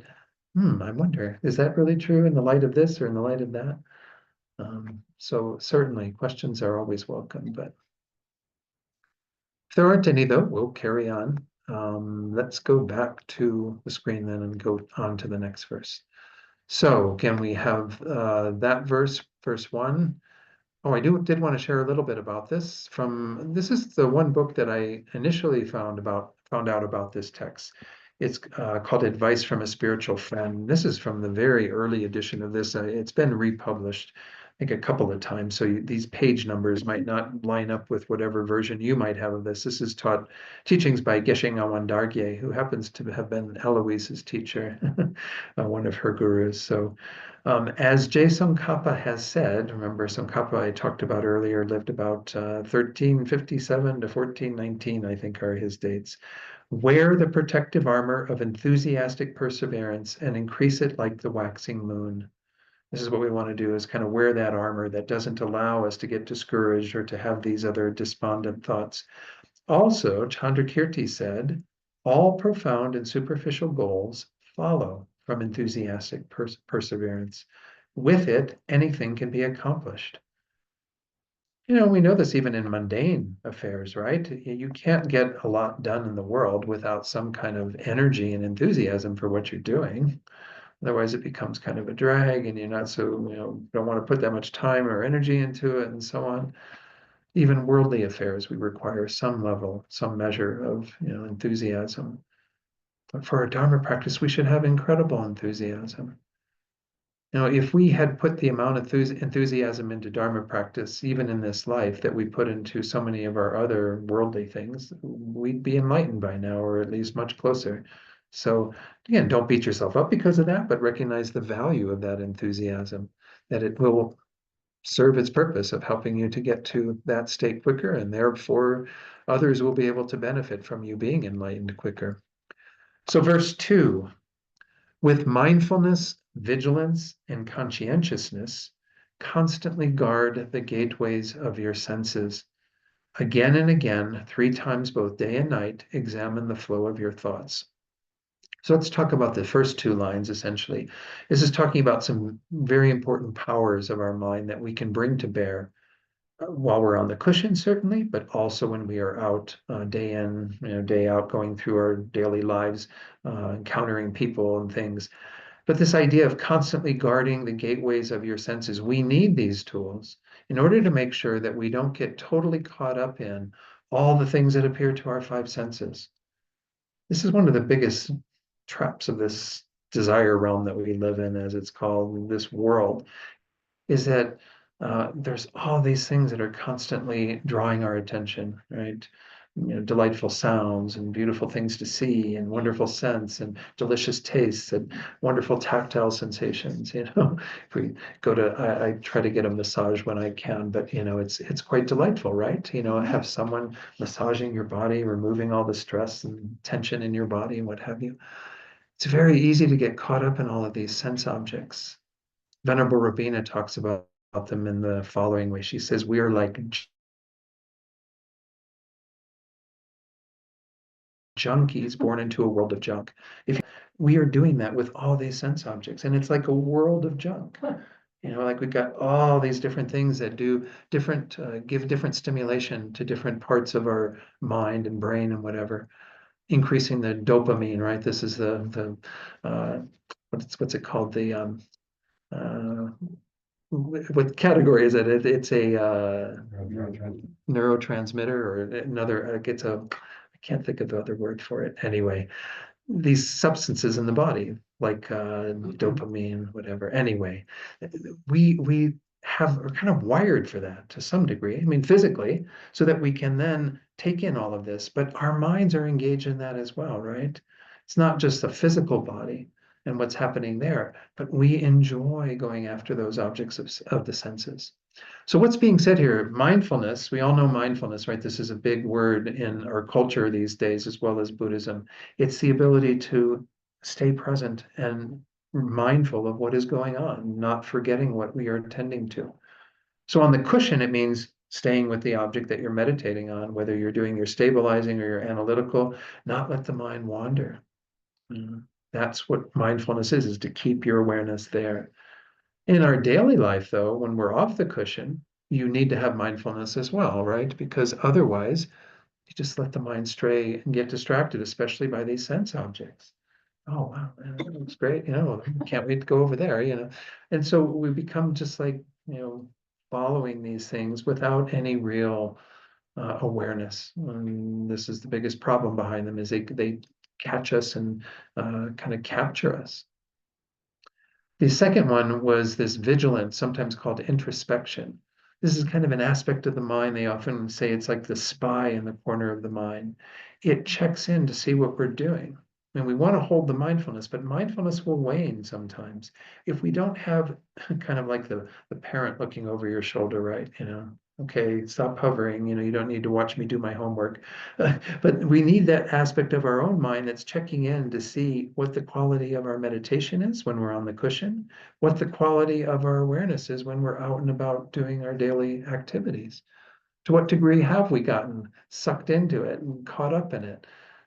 I wonder, is that really true in the light of this or in the light of that? So certainly questions are always welcome, but if there aren't any though, we'll carry on. Let's go back to the screen then and go on to the next verse. So again, we have that verse 1. Oh, I did want to share a little bit about this. This is the one book that I initially found out about this text. It's called Advice from a Spiritual Friend. This is from the very early edition of this. It's been republished, I think, a couple of times. So these page numbers might not line up with whatever version you might have of this. This is taught teachings by Geshe Awan Dargye, who happens to have been Eloise's teacher, one of her gurus. So as J. Tsongkhapa has said, remember Tsongkhapa I talked about earlier lived about 1357 to 1419, I think are his dates. Wear the protective armor of enthusiastic perseverance and increase it like the waxing moon. This is what we want to do, is kind of wear that armor that doesn't allow us to get discouraged or to have these other despondent thoughts. Also, Chandrakirti said, all profound and superficial goals follow from enthusiastic perseverance. With it, anything can be accomplished. We know this even in mundane affairs, right? You can't get a lot done in the world without some kind of energy and enthusiasm for what you're doing. Otherwise, it becomes kind of a drag and you're not so, don't want to put that much time or energy into it and so on. Even worldly affairs, we require some level, some measure of, enthusiasm. But for our Dharma practice, we should have incredible enthusiasm. Now, if we had put the amount of enthusiasm into Dharma practice, even in this life, that we put into so many of our other worldly things, we'd be enlightened by now, or at least much closer. So, again, don't beat yourself up because of that, but recognize the value of that enthusiasm, that it will serve its purpose of helping you to get to that state quicker, and therefore others will be able to benefit from you being enlightened quicker. So, verse 2. With mindfulness, vigilance, and conscientiousness, constantly guard the gateways of your senses. Again and again, 3 times both day and night, examine the flow of your thoughts. So let's talk about the first 2 lines essentially. This is talking about some very important powers of our mind that we can bring to bear while we're on the cushion, certainly, but also when we are out day in, day out, going through our daily lives, encountering people and things. But this idea of constantly guarding the gateways of your senses, we need these tools in order to make sure that we don't get totally caught up in all the things that appear to our 5 senses. This is one of the biggest traps of this desire realm that we live in, as it's called, this world, is that there's all these things that are constantly drawing our attention, right? Delightful sounds and beautiful things to see and wonderful scents and delicious tastes and wonderful tactile sensations. If we go to, I try to get a massage when I can, but it's quite delightful, right? Have someone massaging your body, removing all the stress and tension in your body and what have you. It's very easy to get caught up in all of these sense objects. Venerable Rabina talks about them in the following way. She says, we are like junkies born into a world of junk. If we are doing that with all these sense objects, and it's like a world of junk. Like we've got all these different things that do different, give different stimulation to different parts of our mind and brain and whatever, increasing the dopamine, right? This is the what's it called? The uh, what category is it? It's a neurotransmitter or another. I can't think of the other word for it. Anyway, these substances in the body, like dopamine, whatever. Anyway, we are kind of wired for that to some degree. I mean, physically, so that we can then take in all of this. But our minds are engaged in that as well, right? It's not just the physical body and what's happening there, but we enjoy going after those objects of the senses. So what's being said here? Mindfulness, we all know mindfulness, right? This is a big word in our culture these days, as well as Buddhism. It's the ability to stay present and mindful of what is going on, not forgetting what we are attending to. So on the cushion, it means staying with the object that you're meditating on, whether you're doing your stabilizing or your analytical, not let the mind wander. That's what mindfulness is to keep your awareness there. In our daily life, though, when we're off the cushion, you need to have mindfulness as well, right? Because otherwise, you just let the mind stray and get distracted, especially by these sense objects. Oh, wow, man, that looks great. Can't wait to go over there. And so we become just like, following these things without any real awareness. And this is the biggest problem behind them is they catch us and kind of capture us. The second one was this vigilance, sometimes called introspection. This is kind of an aspect of the mind. They often say it's like the spy in the corner of the mind. It checks in to see what we're doing. And we want to hold the mindfulness, but mindfulness will wane sometimes. If we don't have kind of like the parent looking over your shoulder, right? Okay, stop hovering. You don't need to watch me do my homework. But we need that aspect of our own mind that's checking in to see what the quality of our meditation is when we're on the cushion, what the quality of our awareness is when we're out and about doing our daily activities. To what degree have we gotten sucked into it and caught up in it?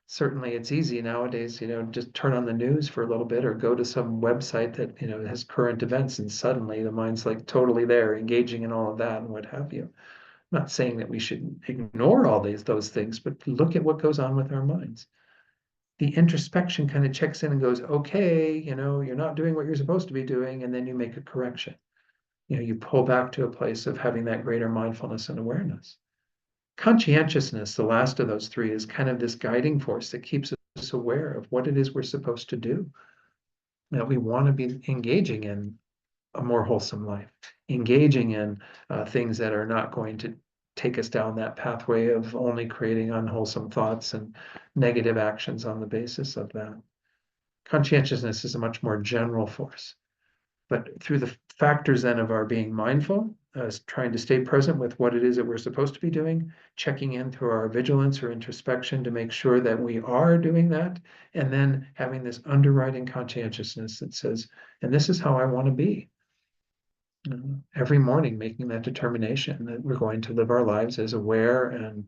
Certainly it's easy nowadays, just turn on the news for a little bit or go to some website that, has current events and suddenly the mind's like totally there, engaging in all of that and what have you. I'm not saying that we should ignore all those things, but look at what goes on with our minds. The introspection kind of checks in and goes, okay, you're not doing what you're supposed to be doing, and then you make a correction. You pull back to a place of having that greater mindfulness and awareness. Conscientiousness, the last of those 3, is kind of this guiding force that keeps us aware of what it is we're supposed to do. That we want to be engaging in a more wholesome life, engaging in things that are not going to take us down that pathway of only creating unwholesome thoughts and negative actions on the basis of that. Conscientiousness is a much more general force. But through the factors then of our being mindful, trying to stay present with what it is that we're supposed to be doing, checking in through our vigilance or introspection to make sure that we are doing that, and then having this underwriting conscientiousness that says, and this is how I want to be. Every morning making that determination that we're going to live our lives as aware and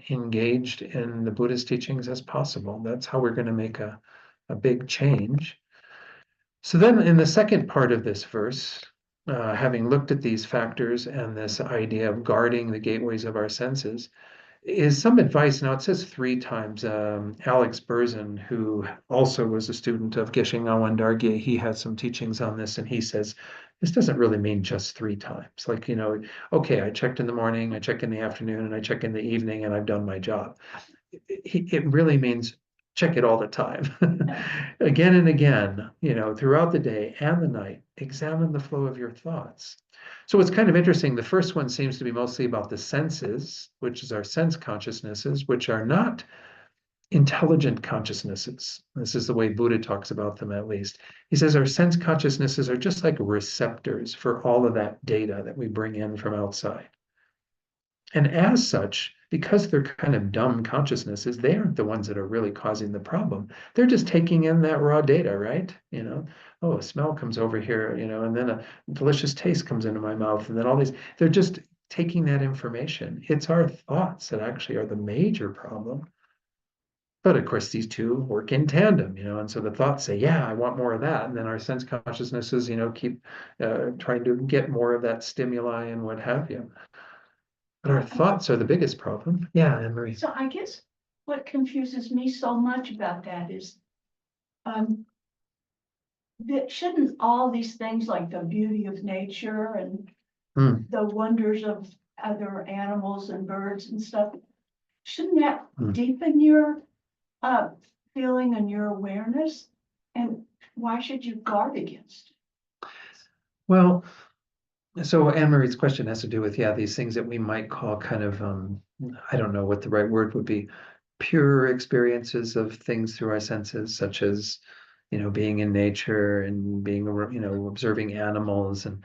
engaged in the Buddhist teachings as possible. That's how we're going to make a big change. So then in the second part of this verse, having looked at these factors and this idea of guarding the gateways of our senses, is some advice. Now it says 3 times. Alex Berzin, who also was a student of Geshe Ngawang Dargye, he has some teachings on this, and he says this doesn't really mean just 3 times. Like, okay, I checked in the morning, I check in the afternoon, and I check in the evening, and I've done my job. It really means check it all the time. Again and again, throughout the day and the night, examine the flow of your thoughts. So it's kind of interesting. The first one seems to be mostly about the senses, which is our sense consciousnesses, which are not intelligent consciousnesses. This is the way Buddha talks about them, at least. He says our sense consciousnesses are just like receptors for all of that data that we bring in from outside. And as such, because they're kind of dumb consciousnesses, they aren't the ones that are really causing the problem. They're just taking in that raw data, right? Oh, a smell comes over here, and then a delicious taste comes into my mouth, and then all these, they're just taking that information. It's our thoughts that actually are the major problem. But of course, these two work in tandem, and so the thoughts say, yeah, I want more of that. And then our sense consciousnesses, keep trying to get more of that stimuli and what have you. But our thoughts are the biggest problem. Yeah, Anne Marie. So I guess what confuses me so much about that is, that shouldn't all these things like the beauty of nature and the wonders of other animals and birds and stuff, shouldn't that deepen your feeling and your awareness? And why should you guard against it? Well, so Anne Marie's question has to do with, these things that we might call kind of, I don't know what the right word would be, pure experiences of things through our senses, such as, being in nature and being, observing animals. And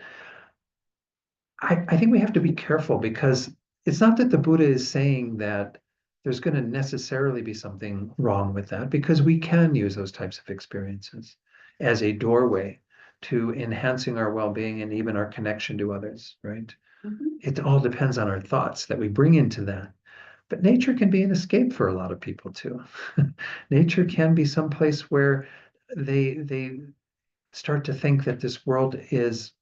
I think we have to be careful, because it's not that the Buddha is saying that there's going to necessarily be something wrong with that, because we can use those types of experiences as a doorway to enhancing our well-being and even our connection to others, right? It all depends on our thoughts that we bring into that. But nature can be an escape for a lot of people too. Nature can be some place where they start to think that this world is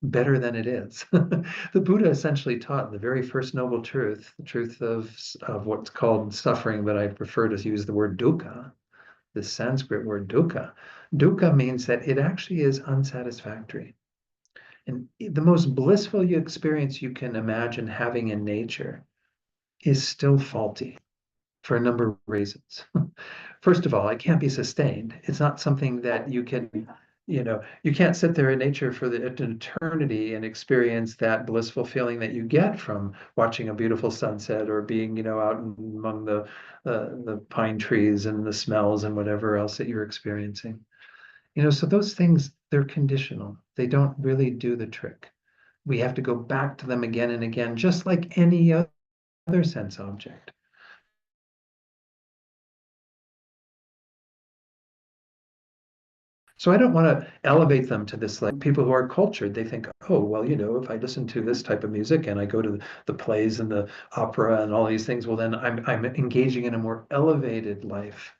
better than it is. The Buddha essentially taught the very first noble truth, the truth of what's called suffering, but I prefer to use the word dukkha, the Sanskrit word dukkha. Dukkha means that it actually is unsatisfactory. And the most blissful experience you can imagine having in nature is still faulty for a number of reasons. First of all, it can't be sustained. It's not something that you can, you can't sit there in nature for an eternity and experience that blissful feeling that you get from watching a beautiful sunset or being, out among the pine trees and the smells and whatever else that you're experiencing. So those things, they're conditional. They don't really do the trick. We have to go back to them again and again, just like any other sense object. So I don't want to elevate them to this, like people who are cultured, they think, oh, well, if I listen to this type of music and I go to the plays and the opera and all these things, well, then I'm engaging in a more elevated life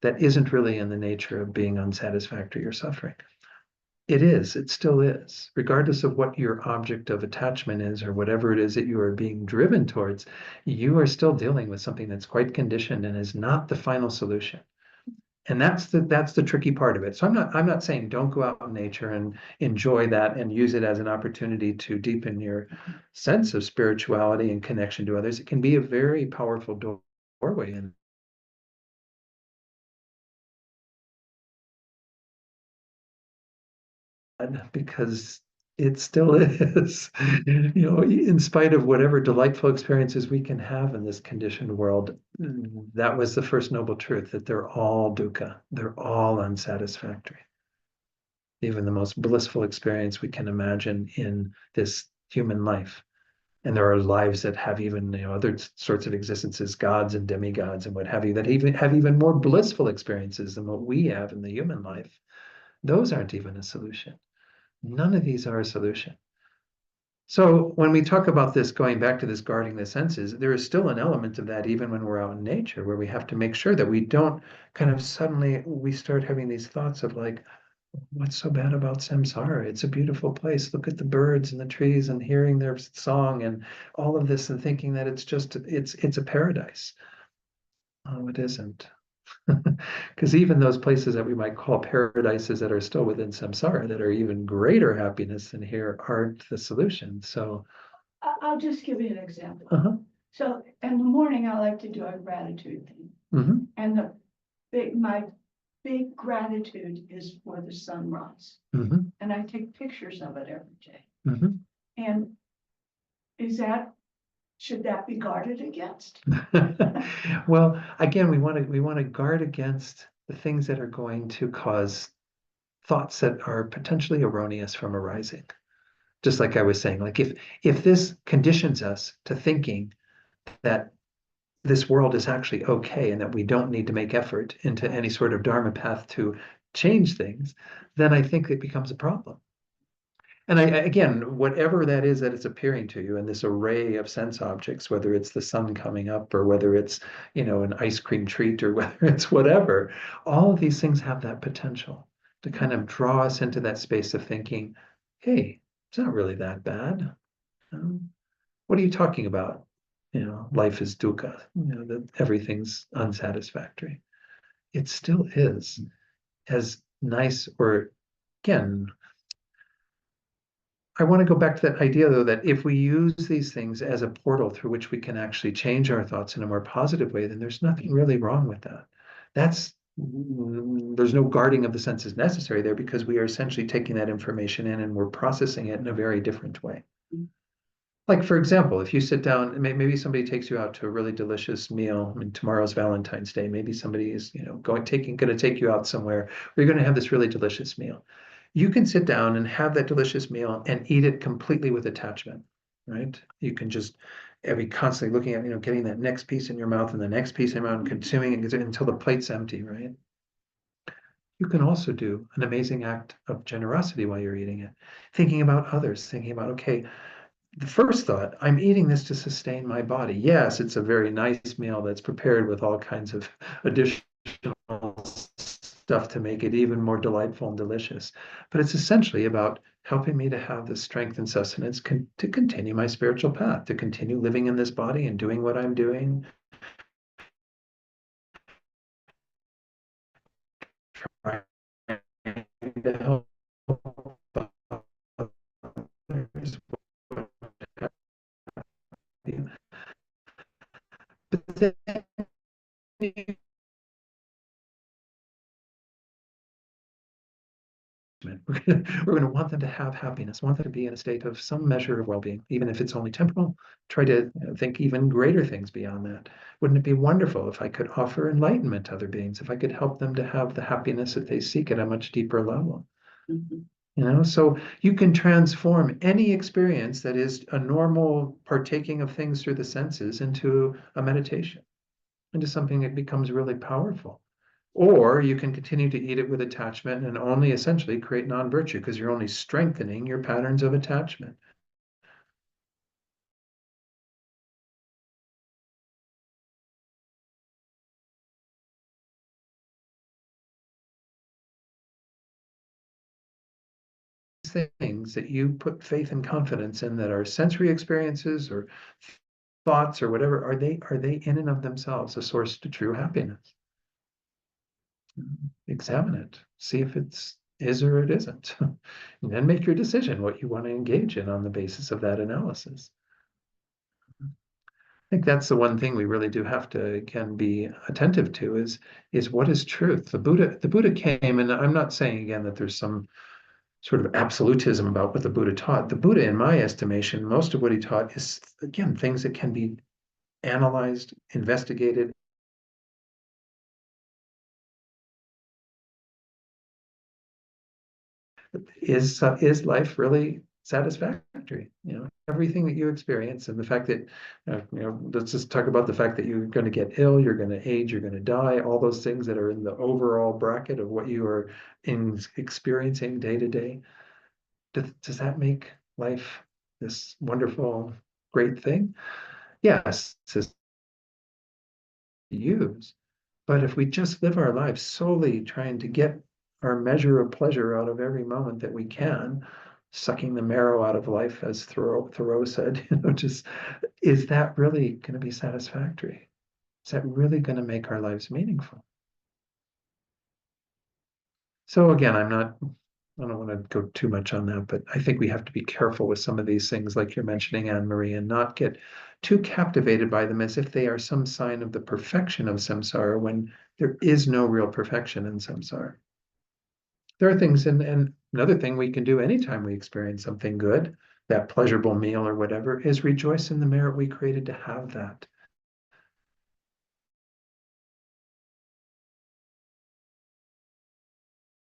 that isn't really in the nature of being unsatisfactory or suffering. It still is, regardless of what your object of attachment is or whatever it is that you are being driven towards, you are still dealing with something that's quite conditioned and is not the final solution. And that's the tricky part of it. So I'm not saying don't go out in nature and enjoy that and use it as an opportunity to deepen your sense of spirituality and connection to others. It can be a very powerful doorway in because it still is. In spite of whatever delightful experiences we can have in this conditioned world, that was the first noble truth, that they're all dukkha, they're all unsatisfactory. Even the most blissful experience we can imagine in this human life. And there are lives that have even other sorts of existences, gods and demigods and what have you, that even have even more blissful experiences than what we have in the human life. Those aren't even a solution. None of these are a solution. So when we talk about this, going back to this guarding the senses, there is still an element of that even when we're out in nature, where we have to make sure that we don't kind of suddenly we start having these thoughts of like, what's so bad about samsara? It's a beautiful place. Look at the birds and the trees and hearing their song and all of this and thinking that it's a paradise. Oh, it isn't. Because even those places that we might call paradises that are still within samsara, that are even greater happiness than here, aren't the solution. So, I'll just give you an example. uh-huh. So in the morning, I like to do a gratitude thing. Mm-hmm. And my big gratitude is for the sunrise. Mm-hmm. And I take pictures of it every day. Mm-hmm. And should that be guarded against? Well, again, we want to guard against the things that are going to cause thoughts that are potentially erroneous from arising. Just like I was saying, like if this conditions us to thinking that this world is actually okay and that we don't need to make effort into any sort of dharma path to change things, then I think it becomes a problem. And again, whatever that is that it's appearing to you in this array of sense objects, whether it's the sun coming up or whether it's, an ice cream treat or whether it's whatever, all of these things have that potential to kind of draw us into that space of thinking, hey, it's not really that bad. What are you talking about? Life is dukkha, that everything's unsatisfactory. It still is as nice, or again, I want to go back to that idea, though, that if we use these things as a portal through which we can actually change our thoughts in a more positive way, then there's nothing really wrong with that. There's no guarding of the senses necessary there, because we are essentially taking that information in and we're processing it in a very different way. Like, for example, if you sit down, maybe somebody takes you out to a really delicious meal. I mean, tomorrow's Valentine's Day. Maybe somebody is, going to take you out somewhere where you're going to have this really delicious meal. You can sit down and have that delicious meal and eat it completely with attachment, right? You can just be constantly looking at, getting that next piece in your mouth and the next piece in your mouth and consuming it until the plate's empty, right? You can also do an amazing act of generosity while you're eating it, thinking about others, thinking about, okay, the first thought, I'm eating this to sustain my body. Yes, it's a very nice meal that's prepared with all kinds of additional stuff to make it even more delightful and delicious. But it's essentially about helping me to have the strength and sustenance to continue my spiritual path, to continue living in this body and doing what I'm doing. Trying to help others. But then we're going to want them to have happiness, want them to be in a state of some measure of well-being, even if it's only temporal. Try to think even greater things beyond that. Wouldn't it be wonderful if I could offer enlightenment to other beings, if I could help them to have the happiness that they seek at a much deeper level? Mm-hmm. So you can transform any experience that is a normal partaking of things through the senses into a meditation, into something that becomes really powerful. Or you can continue to eat it with attachment and only essentially create non-virtue, because you're only strengthening your patterns of attachment. Things that you put faith and confidence in that are sensory experiences or thoughts or whatever, are they in and of themselves a source to true happiness? Examine it, see if it's is or it isn't, and then make your decision what you want to engage in on the basis of that analysis. I think that's the one thing we really do have to, again, be attentive to is what is truth. The Buddha came, and I'm not saying again that there's some sort of absolutism about what the Buddha taught. The Buddha, in my estimation, most of what he taught is, again, things that can be analyzed, investigated. Is life really satisfactory? Everything that you experience, and the fact that, let's just talk about the fact that you're going to get ill, you're going to age, you're going to die, all those things that are in the overall bracket of what you are experiencing day to day. Does that make life this wonderful, great thing? Yes, it's use. But if we just live our lives solely trying to get our measure of pleasure out of every moment that we can, sucking the marrow out of life, as Thoreau said, just is that really going to be satisfactory? Is that really going to make our lives meaningful? So again, I don't want to go too much on that, but I think we have to be careful with some of these things, like you're mentioning, Anne Marie, and not get too captivated by them as if they are some sign of the perfection of samsara, when there is no real perfection in samsara. There are things, and another thing we can do anytime we experience something good, that pleasurable meal or whatever, is rejoice in the merit we created to have that.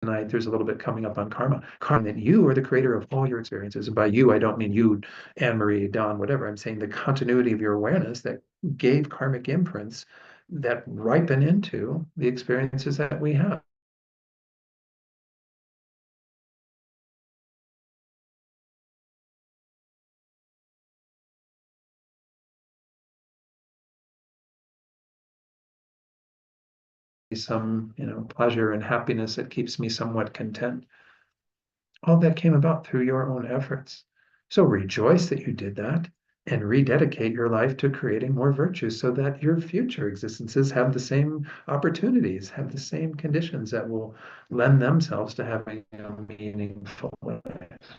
Tonight, there's a little bit coming up on karma. Karma, that you are the creator of all your experiences. And by you, I don't mean you, Anne Marie, Don, whatever. I'm saying the continuity of your awareness that gave karmic imprints that ripen into the experiences that we have. Some, pleasure and happiness that keeps me somewhat content. All that came about through your own efforts. So rejoice that you did that and rededicate your life to creating more virtues so that your future existences have the same opportunities, have the same conditions that will lend themselves to having a meaningful life.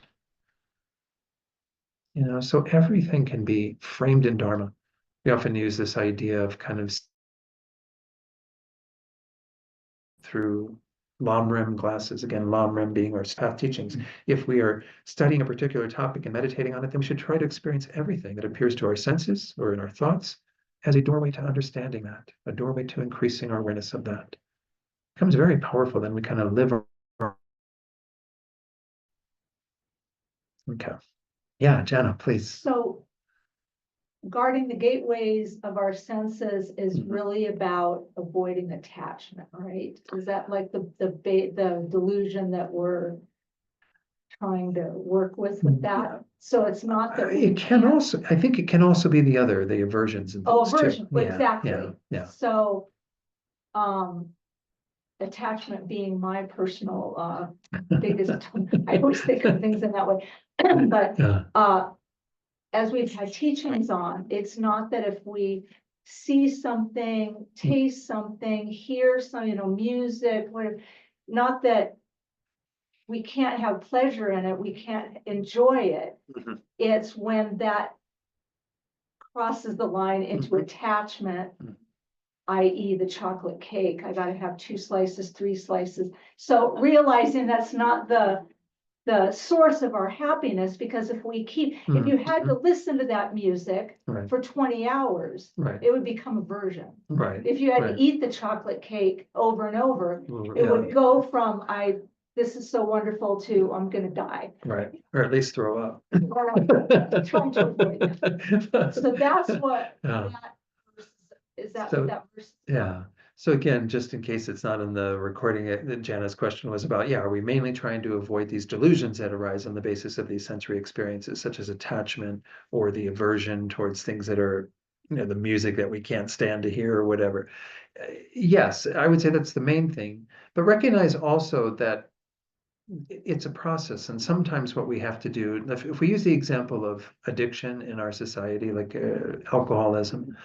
So everything can be framed in Dharma. We often use this idea of kind of through Lam glasses, again, Lam being our path teachings. If we are studying a particular topic and meditating on it, then we should try to experience everything that appears to our senses or in our thoughts as a doorway to understanding that, a doorway to increasing our awareness of that. It becomes very powerful. Then we kind of live. Okay. Yeah, Jana, please. So guarding the gateways of our senses is really about avoiding attachment, right? Is that like the delusion that we're trying to work with that? Yeah. So it's not that it can also, I think it can also be the aversions and things aversion, too. exactly. Yeah. So, attachment being my personal biggest, I always think of things in that way. But as we've had teachings on, it's not that if we see something, taste something, hear some, music, whatever, not that we can't have pleasure in it, we can't enjoy it. Mhm. It's when that crosses the line into attachment, i.e. the chocolate cake. I gotta have 2 slices, 3 slices. So realizing that's not the source of our happiness, because if you had to listen to that music for 20 hours, it would become aversion. Right. If you had to eat the chocolate cake over and over, it would go from this is so wonderful to I'm gonna die. Right. Or at least throw up. Trying to avoid it. So that's what Yeah. that verse is. That So, what that verse is Yeah. about? So again, just in case it's not in the recording, Jana's question was about, are we mainly trying to avoid these delusions that arise on the basis of these sensory experiences, such as attachment or the aversion towards things that are, the music that we can't stand to hear or whatever? Yes, I would say that's the main thing. But recognize also that it's a process, and sometimes what we have to do, if we use the example of addiction in our society, like alcoholism,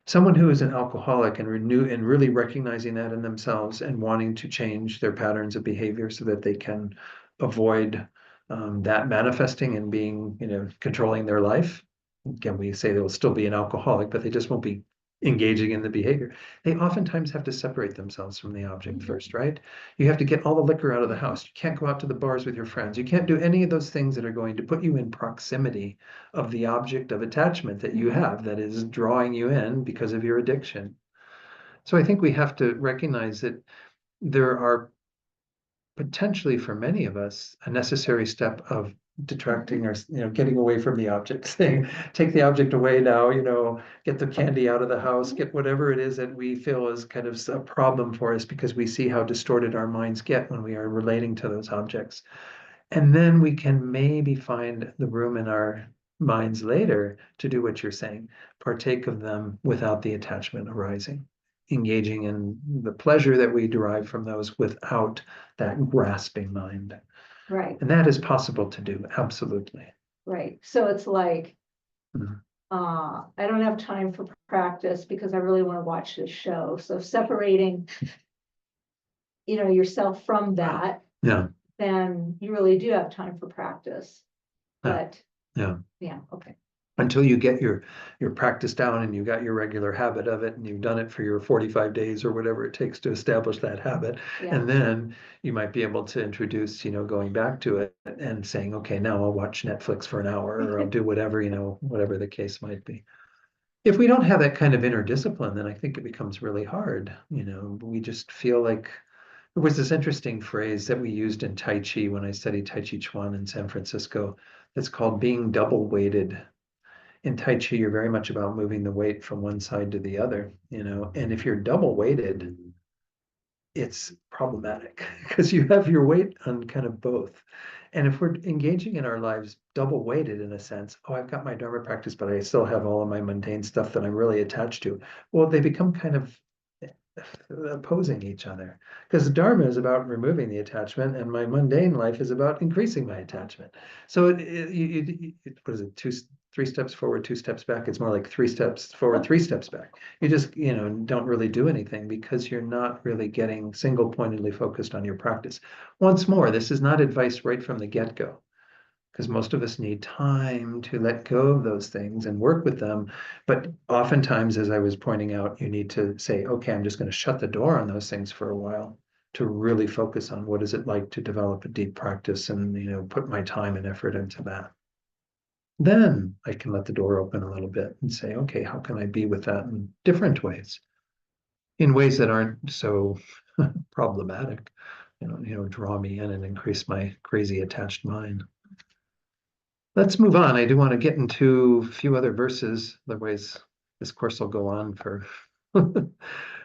someone who is an alcoholic and really recognizing that in themselves and wanting to change their patterns of behavior so that they can avoid that manifesting and being, controlling their life. Again, we say they will still be an alcoholic, but they just won't be engaging in the behavior, they oftentimes have to separate themselves from the object first, right? You have to get all the liquor out of the house. You can't go out to the bars with your friends. You can't do any of those things that are going to put you in proximity of the object of attachment that you have that is drawing you in because of your addiction. So I think we have to recognize that there are potentially for many of us a necessary step of detracting or getting away from the object, saying take the object away now, get the candy out of the house, get whatever it is that we feel is kind of a problem for us because we see how distorted our minds get when we are relating to those objects. And then we can maybe find the room in our minds later to do what you're saying, partake of them without the attachment arising, engaging in the pleasure that we derive from those without that grasping mind. Right. And that is possible to do, absolutely. Right. So it's like, Mhm. I don't have time for practice because I really want to watch this show. So separating, yourself from that, Yeah, then you really do have time for practice. Yeah. But yeah. Okay. Until you get your practice down and you got your regular habit of it and you've done it for your 45 days or whatever it takes to establish that habit. Yeah. And then you might be able to introduce, going back to it and saying, okay, now I'll watch Netflix for an hour or I'll do whatever, whatever the case might be. If we don't have that kind of inner discipline, then I think it becomes really hard. We just feel like there was this interesting phrase that we used in Tai Chi when I studied Tai Chi Chuan in San Francisco. That's called being double weighted. In Tai Chi, you're very much about moving the weight from one side to the other, and if you're double weighted, it's problematic because you have your weight on kind of both. And if we're engaging in our lives double weighted in a sense, oh, I've got my Dharma practice, but I still have all of my mundane stuff that I'm really attached to. Well, they become kind of opposing each other because Dharma is about removing the attachment and my mundane life is about increasing my attachment. So what is it, 3 steps forward, 2 steps back? It's more like 3 steps forward, 3 steps back. You just, don't really do anything because you're not really getting single-pointedly focused on your practice. Once more, this is not advice right from the get-go, because most of us need time to let go of those things and work with them. But oftentimes, as I was pointing out, you need to say, okay, I'm just going to shut the door on those things for a while to really focus on what is it like to develop a deep practice and, put my time and effort into that. Then I can let the door open a little bit and say, okay, how can I be with that in different ways? In ways that aren't so problematic, draw me in and increase my crazy attached mind. Let's move on. I do want to get into a few other verses. Otherwise, this course will go on for.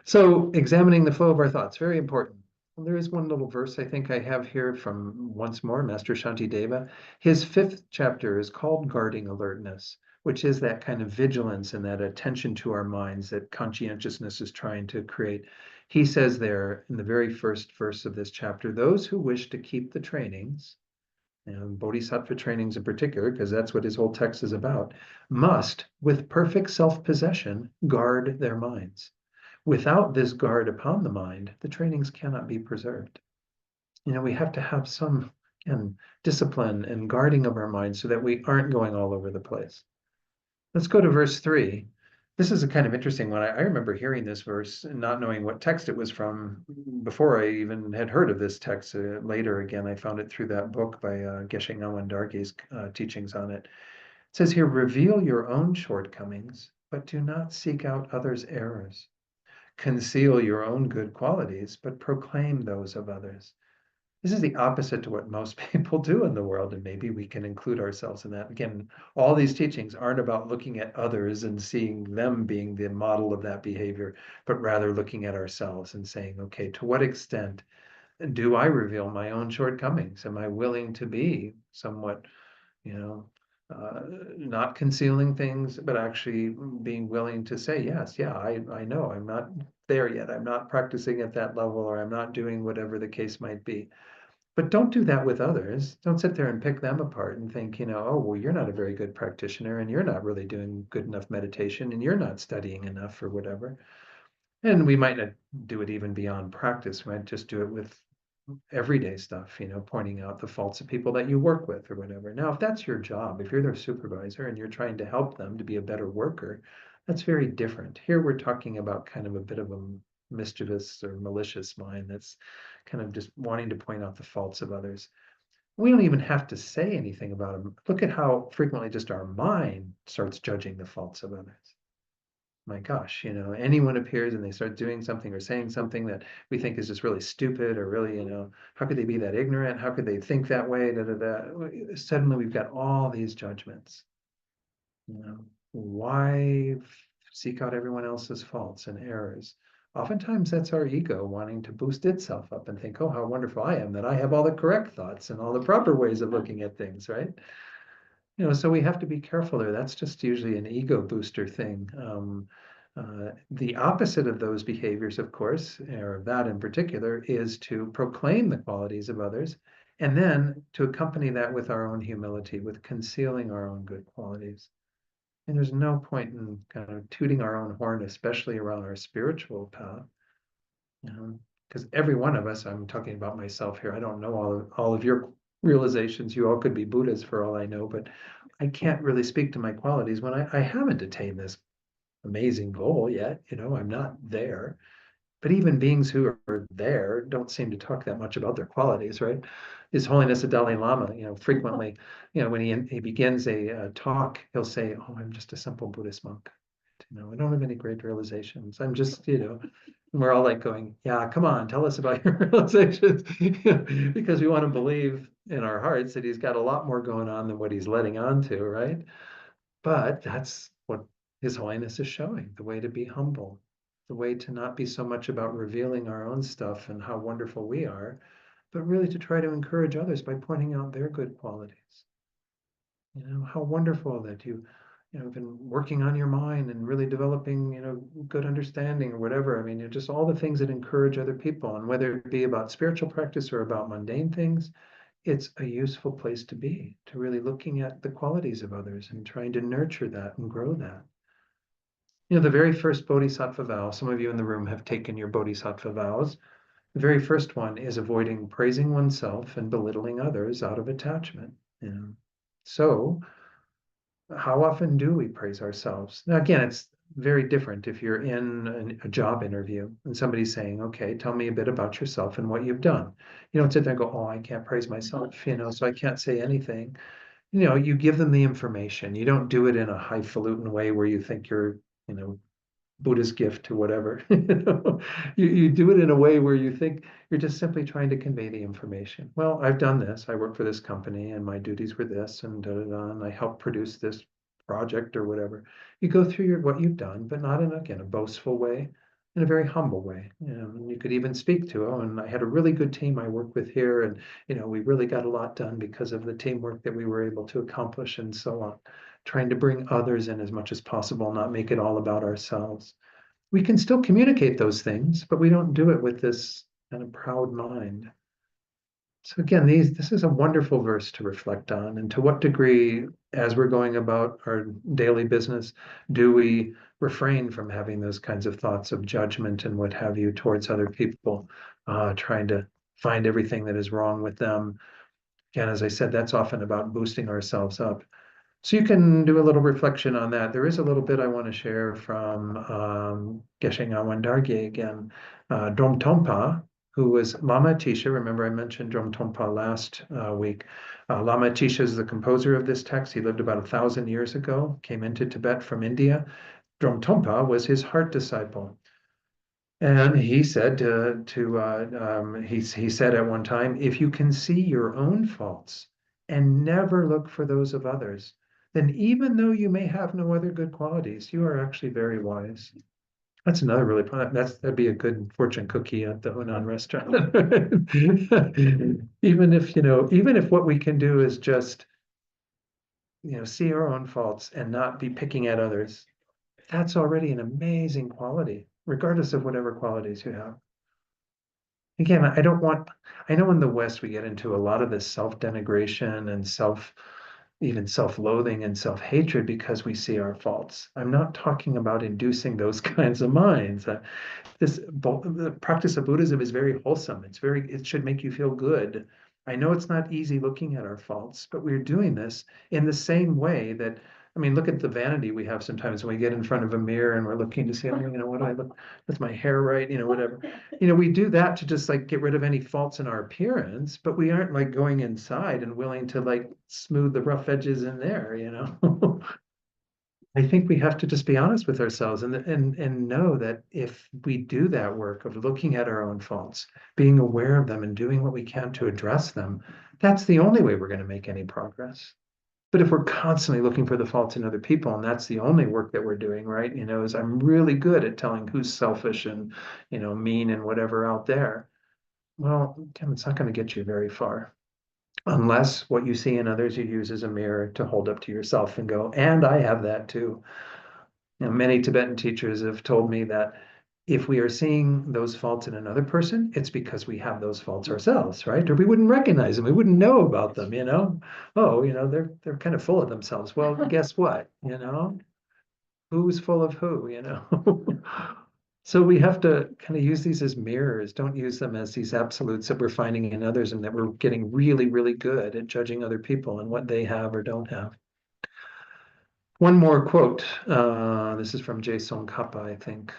So, examining the flow of our thoughts, very important. There is one little verse I think I have here from once more, Master Shantideva. His 5th chapter is called Guarding Alertness, which is that kind of vigilance and that attention to our minds that conscientiousness is trying to create. He says there in the very first verse of this chapter, those who wish to keep the trainings, and Bodhisattva trainings in particular, because that's what his whole text is about, must, with perfect self-possession, guard their minds. Without this guard upon the mind, the trainings cannot be preserved. We have to have some, again, discipline and guarding of our minds so that we aren't going all over the place. Let's go to verse 3. This is a kind of interesting one. I remember hearing this verse and not knowing what text it was from before I even had heard of this text. Later, again, I found it through that book by Geshe Ngawang Darge's teachings on it. It says here, reveal your own shortcomings, but do not seek out others' errors. Conceal your own good qualities, but proclaim those of others. This is the opposite to what most people do in the world, and maybe we can include ourselves in that. Again, all these teachings aren't about looking at others and seeing them being the model of that behavior, but rather looking at ourselves and saying, okay, to what extent do I reveal my own shortcomings? Am I willing to be somewhat, not concealing things, but actually being willing to say, yes, yeah, I know I'm not there yet. I'm not practicing at that level, or I'm not doing whatever the case might be. But don't do that with others. Don't sit there and pick them apart and think, oh, well, you're not a very good practitioner and you're not really doing good enough meditation and you're not studying enough or whatever. And we might not do it even beyond practice. We might just do it with everyday stuff, pointing out the faults of people that you work with or whatever. Now, if that's your job, if you're their supervisor and you're trying to help them to be a better worker, That's very different. Here we're talking about kind of a bit of a mischievous or malicious mind that's kind of just wanting to point out the faults of others. We don't even have to say anything about them. Look at how frequently just our mind starts judging the faults of others. My gosh, anyone appears and they start doing something or saying something that we think is just really stupid or really, how could they be that ignorant? How could they think that way? Da, da, da. Suddenly we've got all these judgments. Why seek out everyone else's faults and errors? Oftentimes that's our ego wanting to boost itself up and think, oh, how wonderful I am, that I have all the correct thoughts and all the proper ways of looking at things, right? So we have to be careful there. That's just usually an ego booster thing. The opposite of those behaviors, of course, or of that in particular, is to proclaim the qualities of others and then to accompany that with our own humility, with concealing our own good qualities. And there's no point in kind of tooting our own horn, especially around our spiritual path, because every one of us, I'm talking about myself here, I don't know all of your realizations. You all could be Buddhas for all I know, but I can't really speak to my qualities when I haven't attained this amazing goal yet. I'm not there. But even beings who are there don't seem to talk that much about their qualities, right? His Holiness the Dalai Lama, frequently, when he begins a talk, he'll say, "Oh, I'm just a simple Buddhist monk. I don't have any great realizations. I'm just, and we're all like going, yeah, come on, tell us about your realizations," because we want to believe in our hearts that he's got a lot more going on than what he's letting on to, right? But that's what His Holiness is showing, the way to be humble, the way to not be so much about revealing our own stuff and how wonderful we are, but really to try to encourage others by pointing out their good qualities. How wonderful that you've been working on your mind and really developing, good understanding or whatever. I mean, just all the things that encourage other people, and whether it be about spiritual practice or about mundane things, it's a useful place to be, to really looking at the qualities of others and trying to nurture that and grow that. The very first Bodhisattva vow, some of you in the room have taken your Bodhisattva vows. The very first one is avoiding praising oneself and belittling others out of attachment. So, how often do we praise ourselves? Now, again, it's very different if you're in a job interview and somebody's saying, okay, tell me a bit about yourself and what you've done. You don't sit there and go, oh, I can't praise myself, so I can't say anything. You give them the information. You don't do it in a highfalutin way where you think you're, Buddha's gift to whatever. You do it in a way where you think you're just simply trying to convey the information. Well, I've done this. I work for this company, and my duties were this, and da da da, and I helped produce this project or whatever. You go through what you've done, but not in again a boastful way, in a very humble way. And you could even speak to, oh, and I had a really good team I work with here, and we really got a lot done because of the teamwork that we were able to accomplish, and so on. Trying to bring others in as much as possible, not make it all about ourselves. We can still communicate those things, but we don't do it with this kind of proud mind. So again, this is a wonderful verse to reflect on. And to what degree, as we're going about our daily business, do we refrain from having those kinds of thoughts of judgment and what have you towards other people, trying to find everything that is wrong with them? Again, as I said, that's often about boosting ourselves up. So you can do a little reflection on that. There is a little bit I want to share from Geshe Ngawang Dargye again. Drom Tompa, who was Lama Atisha. Remember I mentioned Drom Tompa last week. Lama Atisha is the composer of this text. He lived about 1,000 years ago, came into Tibet from India. Drom Tompa was his heart disciple. And he said he said at one time, if you can see your own faults and never look for those of others, then even though you may have no other good qualities, you are actually very wise. That's another really that'd be a good fortune cookie at the Hunan restaurant. Even if what we can do is just see our own faults and not be picking at others, that's already an amazing quality, regardless of whatever qualities you have. Again, I know in the West we get into a lot of this self-denigration and even self-loathing and self-hatred because we see our faults. I'm not talking about inducing those kinds of minds. The practice of Buddhism is very wholesome. It should make you feel good. I know it's not easy looking at our faults, but we're doing this in the same way that I mean, look at the vanity we have sometimes when we get in front of a mirror and we're looking to see, oh, what do I look, is my hair right? Whatever. We do that to just like get rid of any faults in our appearance, but we aren't like going inside and willing to like smooth the rough edges in there. I think we have to just be honest with ourselves and know that if we do that work of looking at our own faults, being aware of them and doing what we can to address them, that's the only way we're going to make any progress. But if we're constantly looking for the faults in other people, and that's the only work that we're doing, right? Is I'm really good at telling who's selfish and, mean and whatever out there. Well, Tim, it's not going to get you very far. Unless what you see in others you use as a mirror to hold up to yourself and go, and I have that too. Many Tibetan teachers have told me that if we are seeing those faults in another person, it's because we have those faults ourselves, right? Or we wouldn't recognize them. We wouldn't know about them, Oh, they're kind of full of themselves. Well, guess what? Who's full of who? So we have to kind of use these as mirrors. Don't use them as these absolutes that we're finding in others and that we're getting really, really good at judging other people and what they have or don't have. One more quote. This is from Jason Kappa, I think.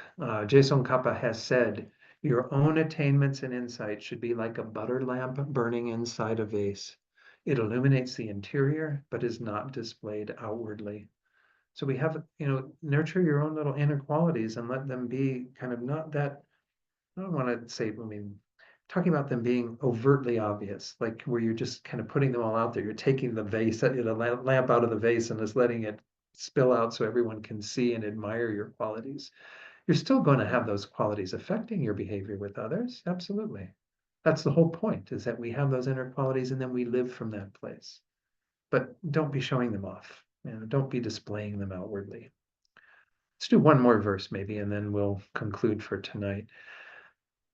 Jason Kappa has said, your own attainments and insights should be like a butter lamp burning inside a vase. It illuminates the interior, but is not displayed outwardly. So we have, nurture your own little inner qualities and let them be kind of not that, I don't want to say, talking about them being overtly obvious, like where you're just kind of putting them all out there. You're taking the vase, the lamp out of the vase and just letting it spill out so everyone can see and admire your qualities. You're still going to have those qualities affecting your behavior with others. Absolutely. That's the whole point, is that we have those inner qualities and then we live from that place. But don't be showing them off. Don't be displaying them outwardly. Let's do one more verse maybe, and then we'll conclude for tonight.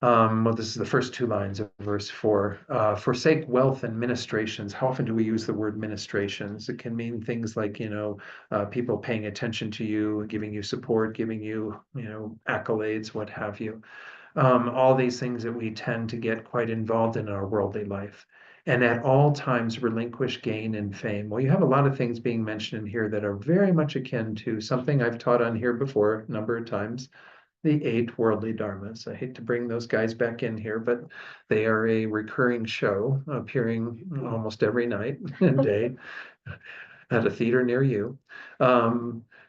Well, this is the first two lines of verse 4. Forsake wealth and ministrations. How often do we use the word ministrations? It can mean things like, people paying attention to you, giving you support, giving you, accolades, what have you. All these things that we tend to get quite involved in our worldly life. And at all times relinquish gain and fame. Well, you have a lot of things being mentioned in here that are very much akin to something I've taught on here before a number of times. The 8 worldly dharmas. I hate to bring those guys back in here, but they are a recurring show appearing almost every night and day at a theater near you.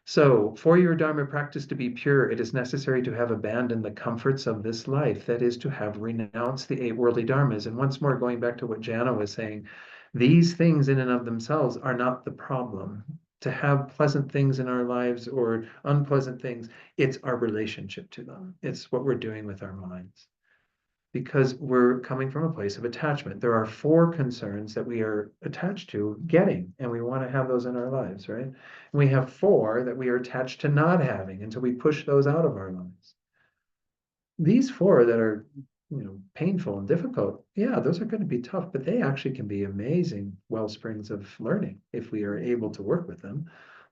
So for your dharma practice to be pure, it is necessary to have abandoned the comforts of this life, that is to have renounced the 8 worldly dharmas. And once more, going back to what Jana was saying, these things in and of themselves are not the problem. To have pleasant things in our lives or unpleasant things, it's our relationship to them. It's what we're doing with our minds. Because we're coming from a place of attachment. There are 4 concerns that we are attached to getting, and we want to have those in our lives, right? And we have 4 that we are attached to not having, and so we push those out of our lives. These 4 that are painful and difficult, yeah, those are going to be tough, but they actually can be amazing well springs of learning if we are able to work with them.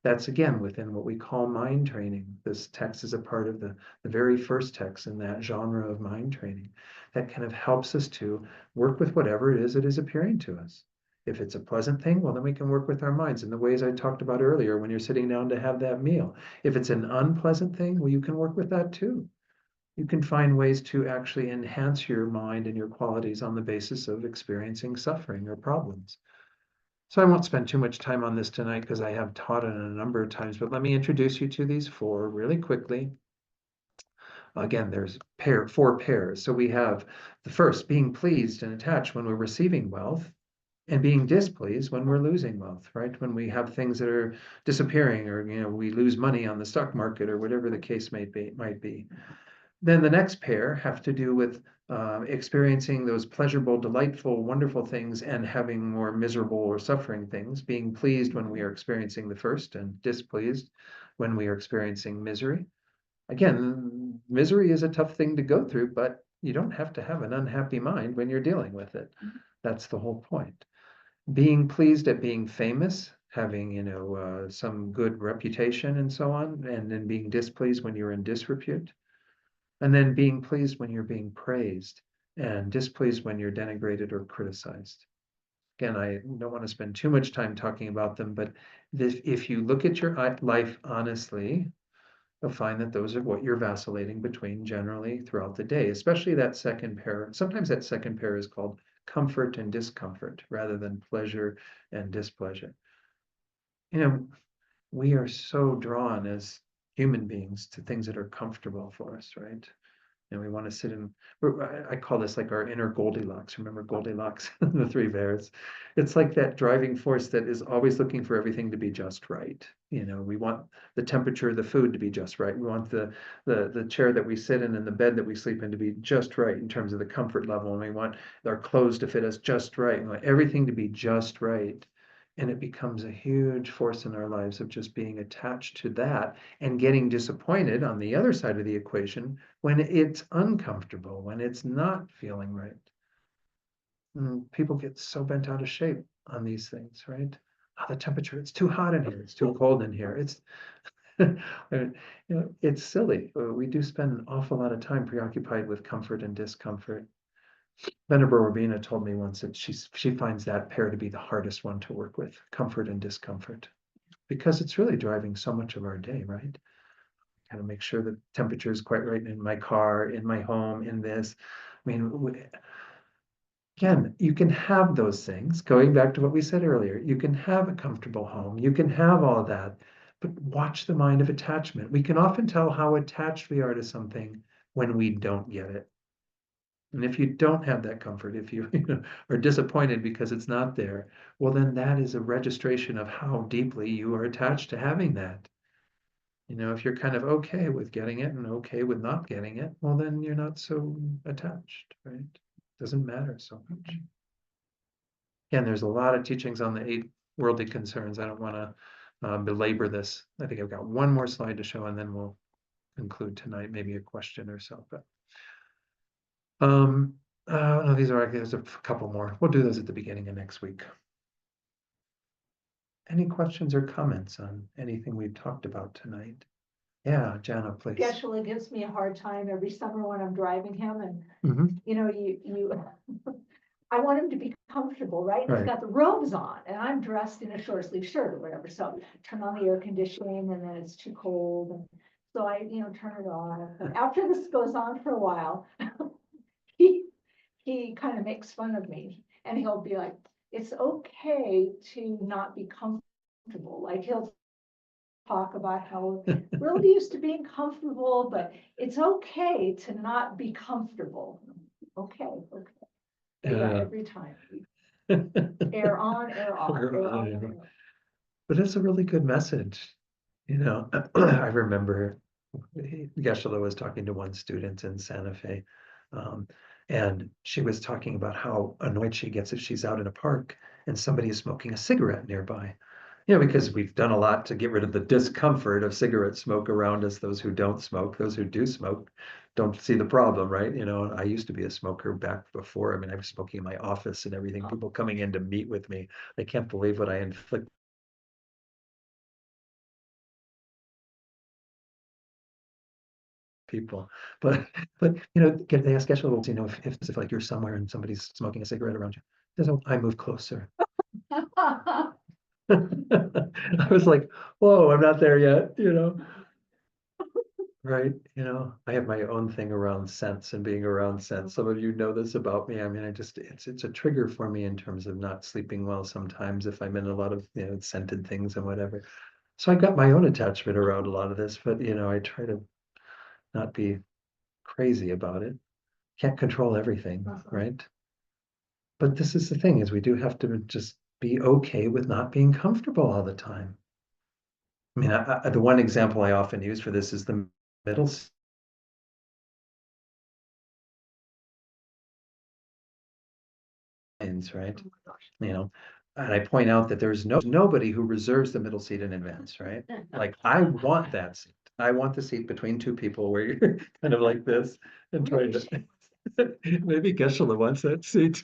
That's again within what we call mind training. This text is a part of the very first text in that genre of mind training that kind of helps us to work with whatever it is that is appearing to us. If it's a pleasant thing, well, then we can work with our minds in the ways I talked about earlier when you're sitting down to have that meal. If it's an unpleasant thing, well, you can work with that too. You can find ways to actually enhance your mind and your qualities on the basis of experiencing suffering or problems. So I won't spend too much time on this tonight because I have taught it a number of times, but let me introduce you to these 4 really quickly. Again, there's 4 pairs. So we have the first, being pleased and attached when we're receiving wealth, and being displeased when we're losing wealth, right? When we have things that are disappearing, or we lose money on the stock market, or whatever the case might be. Then the next pair have to do with experiencing those pleasurable, delightful, wonderful things and having more miserable or suffering things, being pleased when we are experiencing the first and displeased when we are experiencing misery. Again, misery is a tough thing to go through, but you don't have to have an unhappy mind when you're dealing with it. That's the whole point. Being pleased at being famous, having, some good reputation and so on, and then being displeased when you're in disrepute. And then being pleased when you're being praised and displeased when you're denigrated or criticized. again, I don't want to spend too much time talking about them, but if you look at your life honestly, you'll find that those are what you're vacillating between generally throughout the day, especially that second pair. Sometimes that second pair is called comfort and discomfort rather than pleasure and displeasure. You know, we are so drawn as human beings to things that are comfortable for us, right? And we want to sit in, I call this like our inner Goldilocks. Remember Goldilocks, the three bears? It's like that driving force that is always looking for everything to be just right. You know, we want the temperature of the food to be just right. We want the chair that we sit in and the bed that we sleep in to be just right in terms of the comfort level. And we want our clothes to fit us just right. We want everything to be just right. And it becomes a huge force in our lives of just being attached to that and getting disappointed on the other side of the equation when it's uncomfortable, when it's not feeling right. And people get so bent out of shape on these things, right? Oh, the temperature, it's too hot in here, it's too cold in here. It's it's silly. We do spend an awful lot of time preoccupied with comfort and discomfort. Venerable Rabina told me once that she finds that pair to be the hardest one to work with, comfort and discomfort, because it's really driving so much of our day, right? Kind of make sure the temperature is quite right in my car, in my home, in this. I mean, again, you can have those things, going back to what we said earlier, you can have a comfortable home, you can have all that, but watch the mind of attachment. We can often tell how attached we are to something when we don't get it. And if you don't have that comfort, if you, are disappointed because it's not there, well, then that is a registration of how deeply you are attached to having that. If you're kind of okay with getting it and okay with not getting it, well, then you're not so attached, right? Doesn't matter so much. Again, there's a lot of teachings on the 8 worldly concerns. I don't want to belabor this. I think I've got one more slide to show and then we'll conclude tonight, maybe a question or so. But no, there's a couple more. We'll do those at the beginning of next week. Any questions or comments on anything we've talked about tonight? Yeah, Jana, please. Geshe gives me a hard time every summer when I'm driving him and, I want him to be comfortable, right? Right. He's got the robes on and I'm dressed in a short sleeve shirt or whatever. So turn on the air conditioning and then it's too cold. And so I, turn it off. And after this goes on for a while, he kind of makes fun of me and he'll be like, it's okay to not be comfortable. Like he'll talk about how we're really used to being comfortable, but it's okay to not be comfortable. Okay. Every time. Air on, air off. Air on, air off. But it's a really good message. I remember Geshe was talking to one student in Santa Fe, and she was talking about how annoyed she gets if she's out in a park and somebody is smoking a cigarette nearby. Because we've done a lot to get rid of the discomfort of cigarette smoke around us. Those who don't smoke, those who do smoke, don't see the problem, right? I used to be a smoker back before. I mean, I was smoking in my office and everything. People coming in to meet with me, they can't believe what I inflict. People, but they ask Geshe, if like you're somewhere and somebody's smoking a cigarette around you, I move closer. I was like, whoa, I'm not there yet, right? I have my own thing around scents and being around scents. Some of you know this about me. I mean, it's a trigger for me in terms of not sleeping well sometimes if I'm in a lot of, scented things and whatever. So I've got my own attachment around a lot of this, but, I try to not be crazy about it. Can't control everything, right? But this is the thing, is we do have to just be okay with not being comfortable all the time. I mean, the one example I often use for this is the middle signs, right? And I point out that there's nobody who reserves the middle seat in advance, right? Like, I want that seat. I want the seat between two people where you're kind of like this and trying to, maybe Geshe wants that seat.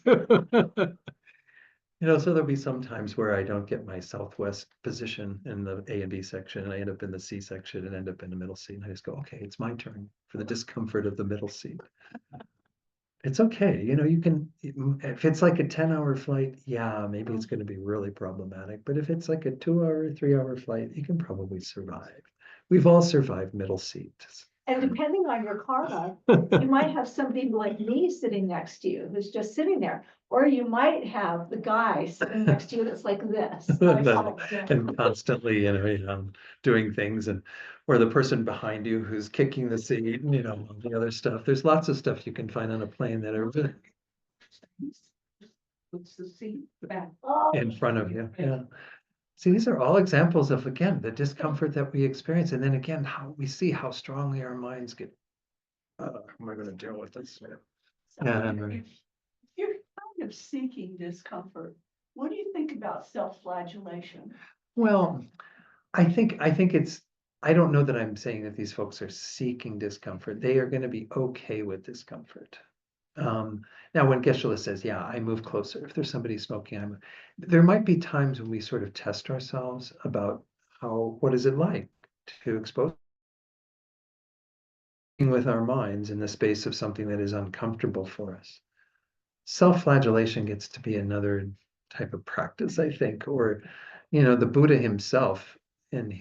So there'll be some times where I don't get my southwest position in the A and B section, and I end up in the C section and end up in the middle seat. And I just go, okay, it's my turn for the discomfort of the middle seat. It's okay, you can, if it's like a 10-hour flight, yeah, maybe it's gonna be really problematic, but if it's like a 2-hour, 3-hour flight, you can probably survive. We've all survived middle seats. And depending on your karma, you might have somebody like me sitting next to you who's just sitting there. Or you might have the guy sitting next to you that's like this. And constantly, doing things, or the person behind you who's kicking the seat, and all the other stuff. There's lots of stuff you can find on a plane that are Puts the seat back. in front of you, yeah. See, these are all examples of, again, the discomfort that we experience, and then again, how we see how strongly our minds get, how am I gonna deal with this? Yeah, If you're kind of seeking discomfort, what do you think about self-flagellation? well, I think I don't know that I'm saying that these folks are seeking discomfort. They are gonna be okay with discomfort. Now, when Geshe-la says, yeah, I move closer, if there's somebody smoking, there might be times when we sort of test ourselves about what is it like to expose with our minds in the space of something that is uncomfortable for us. Self-flagellation gets to be another type of practice, I think, or, the Buddha himself when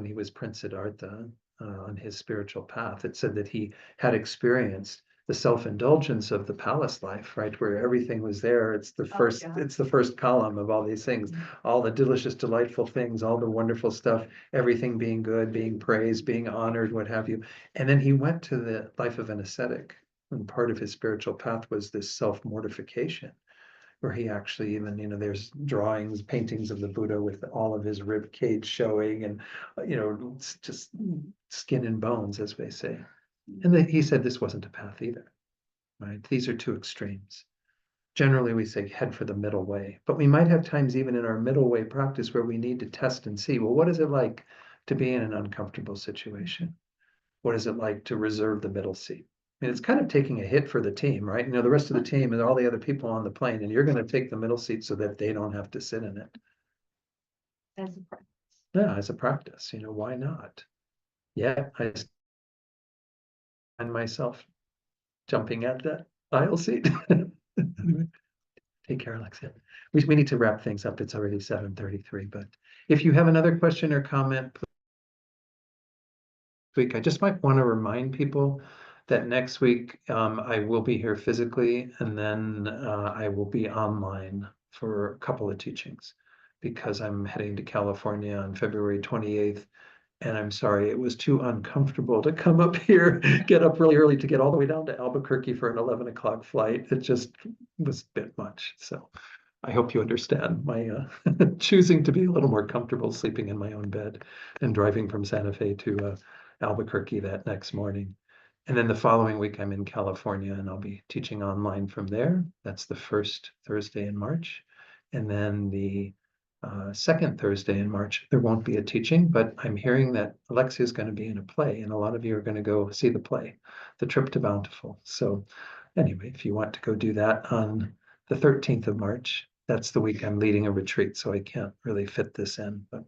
he was Prince Siddhartha, on his spiritual path, it said that he had experienced the self-indulgence of the palace life, right, where everything was there. It's the first column of all these things, all the delicious, delightful things, all the wonderful stuff, everything being good, being praised, being honored, what have you. And then he went to the life of an ascetic, and part of his spiritual path was this self-mortification, where he actually even, there's drawings, paintings of the Buddha with all of his rib cage showing, and it's just skin and bones, as they say. And then he said this wasn't a path either, right? These are two extremes. Generally, we say head for the middle way, but we might have times even in our middle way practice where we need to test and see, well, what is it like to be in an uncomfortable situation? What is it like to reserve the middle seat? I mean, it's kind of taking a hit for the team, right? The rest of the team and all the other people on the plane, and you're going to take the middle seat so that they don't have to sit in it. As a practice. Yeah, as a practice, why not? Yeah, I find myself jumping at that aisle seat. Anyway, take care, Alexia. We need to wrap things up. It's already 7:33, but if you have another question or comment, week, I just might want to remind people that next week I will be here physically, and then I will be online for a couple of teachings because I'm heading to California on February 28th. And I'm sorry, it was too uncomfortable to come up here, get up really early to get all the way down to Albuquerque for an 11 o'clock flight. It just was a bit much. So I hope you understand my choosing to be a little more comfortable sleeping in my own bed and driving from Santa Fe to Albuquerque that next morning. And then the following week, I'm in California and I'll be teaching online from there. That's the first Thursday in March. And then the second Thursday in March, there won't be a teaching, but I'm hearing that Alexia is going to be in a play, and a lot of you are going to go see the play, The Trip to Bountiful. So anyway, if you want to go do that on the 13th of March, that's the week I'm leading a retreat, so I can't really fit this in. But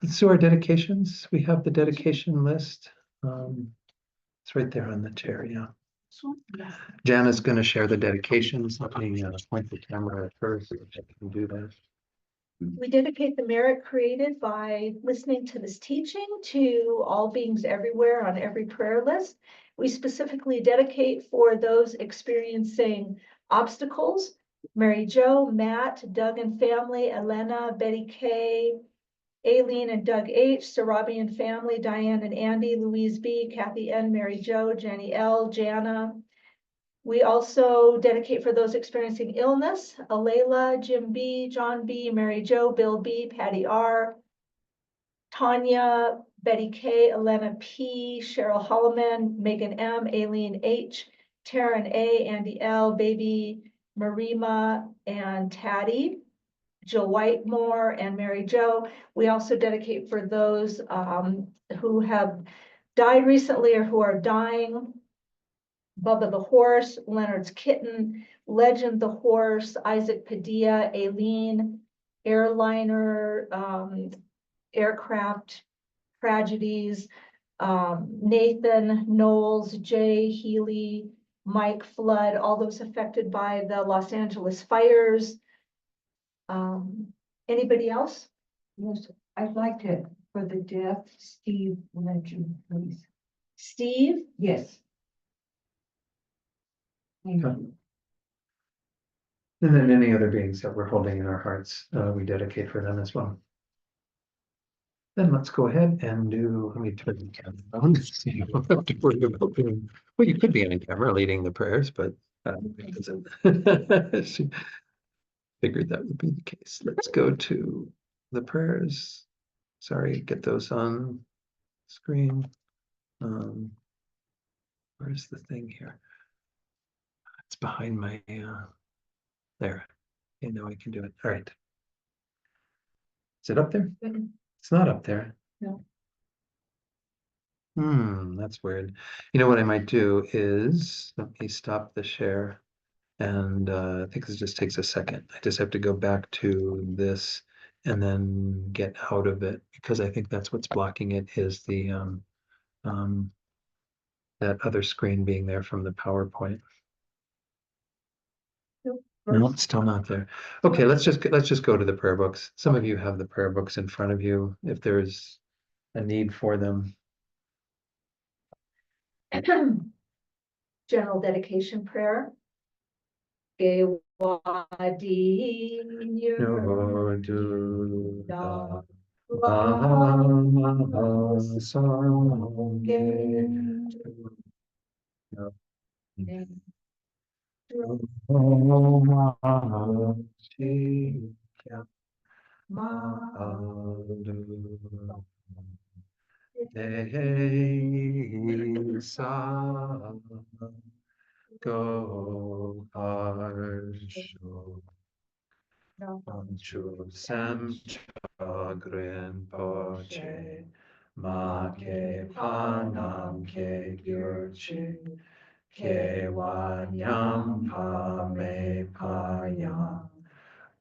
let's do our dedications. We have the dedication list. It's right there on the chair, yeah. Jana's going to share the dedications. Let me point the camera at her so I can do that. We dedicate the merit created by listening to this teaching to all beings everywhere on every prayer list. We specifically dedicate for those experiencing obstacles: Mary Jo, Matt, Doug and family, Elena, Betty K, Aileen and Doug H, Sarabi and family, Diane and Andy, Louise B, Kathy N, Mary Jo, Jenny L, Jana. We also dedicate for those experiencing illness: Alayla, Jim B, John B, Mary Jo, Bill B, Patty R, Tanya, Betty K, Elena P, Cheryl Holloman, Megan M, Aileen H, Taryn A, Andy L, Baby Marima and Taddy, Jill Whitemore and Mary Jo. We also dedicate for those who have died recently or who are dying: Bubba the horse, Leonard's kitten, Legend the horse, Isaac Padilla, Aileen, airliner, aircraft tragedies, Nathan, Knowles, Jay, Healy, Mike Flood, all those affected by the Los Angeles fires. Anybody else? Yes, I'd like to, for the death, Steve Legend, please. Steve? Yes. Thank Okay. you. And then any other beings that we're holding in our hearts, we dedicate for them as well. Then let's go ahead and let me turn the camera on. So you don't have to worry about being, well, you could be on camera leading the prayers, but it doesn't. She figured that would be the case. Let's go to the prayers. Sorry, get those on screen. Where's the thing here? It's behind my, there. Okay, now I can do it. All right. Is it up there? It's not up there. No. That's weird. You know what I might do is, let me stop the share. And I think this just takes a second. I just have to go back to this and then get out of it, because I think that's what's blocking it, is the that other screen being there from the PowerPoint. No, it's still not there. Okay, let's just go to the prayer books. Some of you have the prayer books in front of you if there's a need for them. General dedication prayer. Gewadi No, do the Lama Sangye. Go Harsho Anchu Sam Chagrin Poche Ma Ke Panam Ke Gyurche Ke Wanyam Pa Me Payam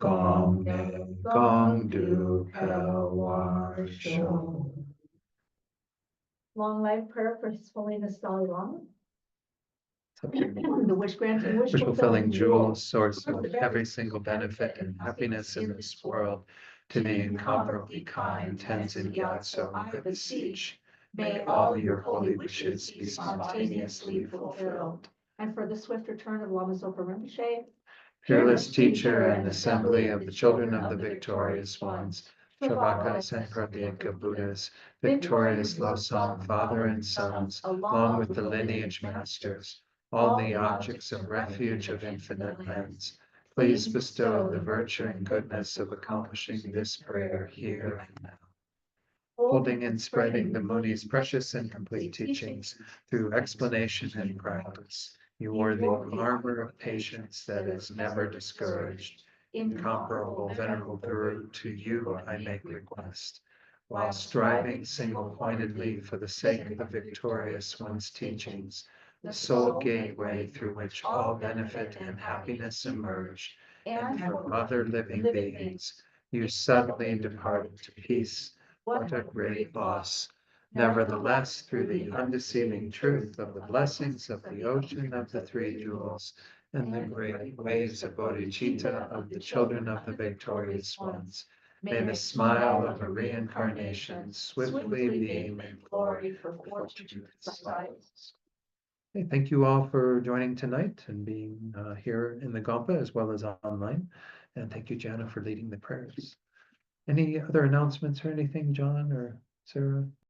Gong Ne Gong Du Pelwarsho. Long life prayer for His Holiness Dalai Lama. The The wish granting, wish fulfilling jewel, jewel. source of every single benefit and happiness in this world, to the incomparably kind Tenzin Gyatso, I beseech, may all your holy wishes be spontaneously fulfilled. And for the swift return of Lama Zopa Rinpoche, Fearless teacher and assembly of the children of the victorious ones, Travakas and Pradeka Buddhas, victorious Losang Father and Sons, along with the lineage masters, all the objects of refuge of infinite lands, please bestow the virtue and goodness of accomplishing this prayer here and now. Holding and spreading the Muni's precious and complete teachings through explanation and practice, you are the armor of patience that is never discouraged. Incomparable venerable Guru, to you I make request. While striving single-pointedly for the sake of the victorious one's teachings, the sole gateway through which all benefit and happiness emerge, and from other living beings, you suddenly departed to peace. What a great loss! Nevertheless, through the undeceiving truth of the blessings of the ocean of the three jewels and the great waves of bodhicitta of the children of the victorious ones, may the smile of a reincarnation swiftly beam in glory for fortunate souls. Okay, thank you all for joining tonight and being here in the Gompa as well as online. And thank you, Jana, for leading the prayers. Any other announcements or anything, John or Sarah?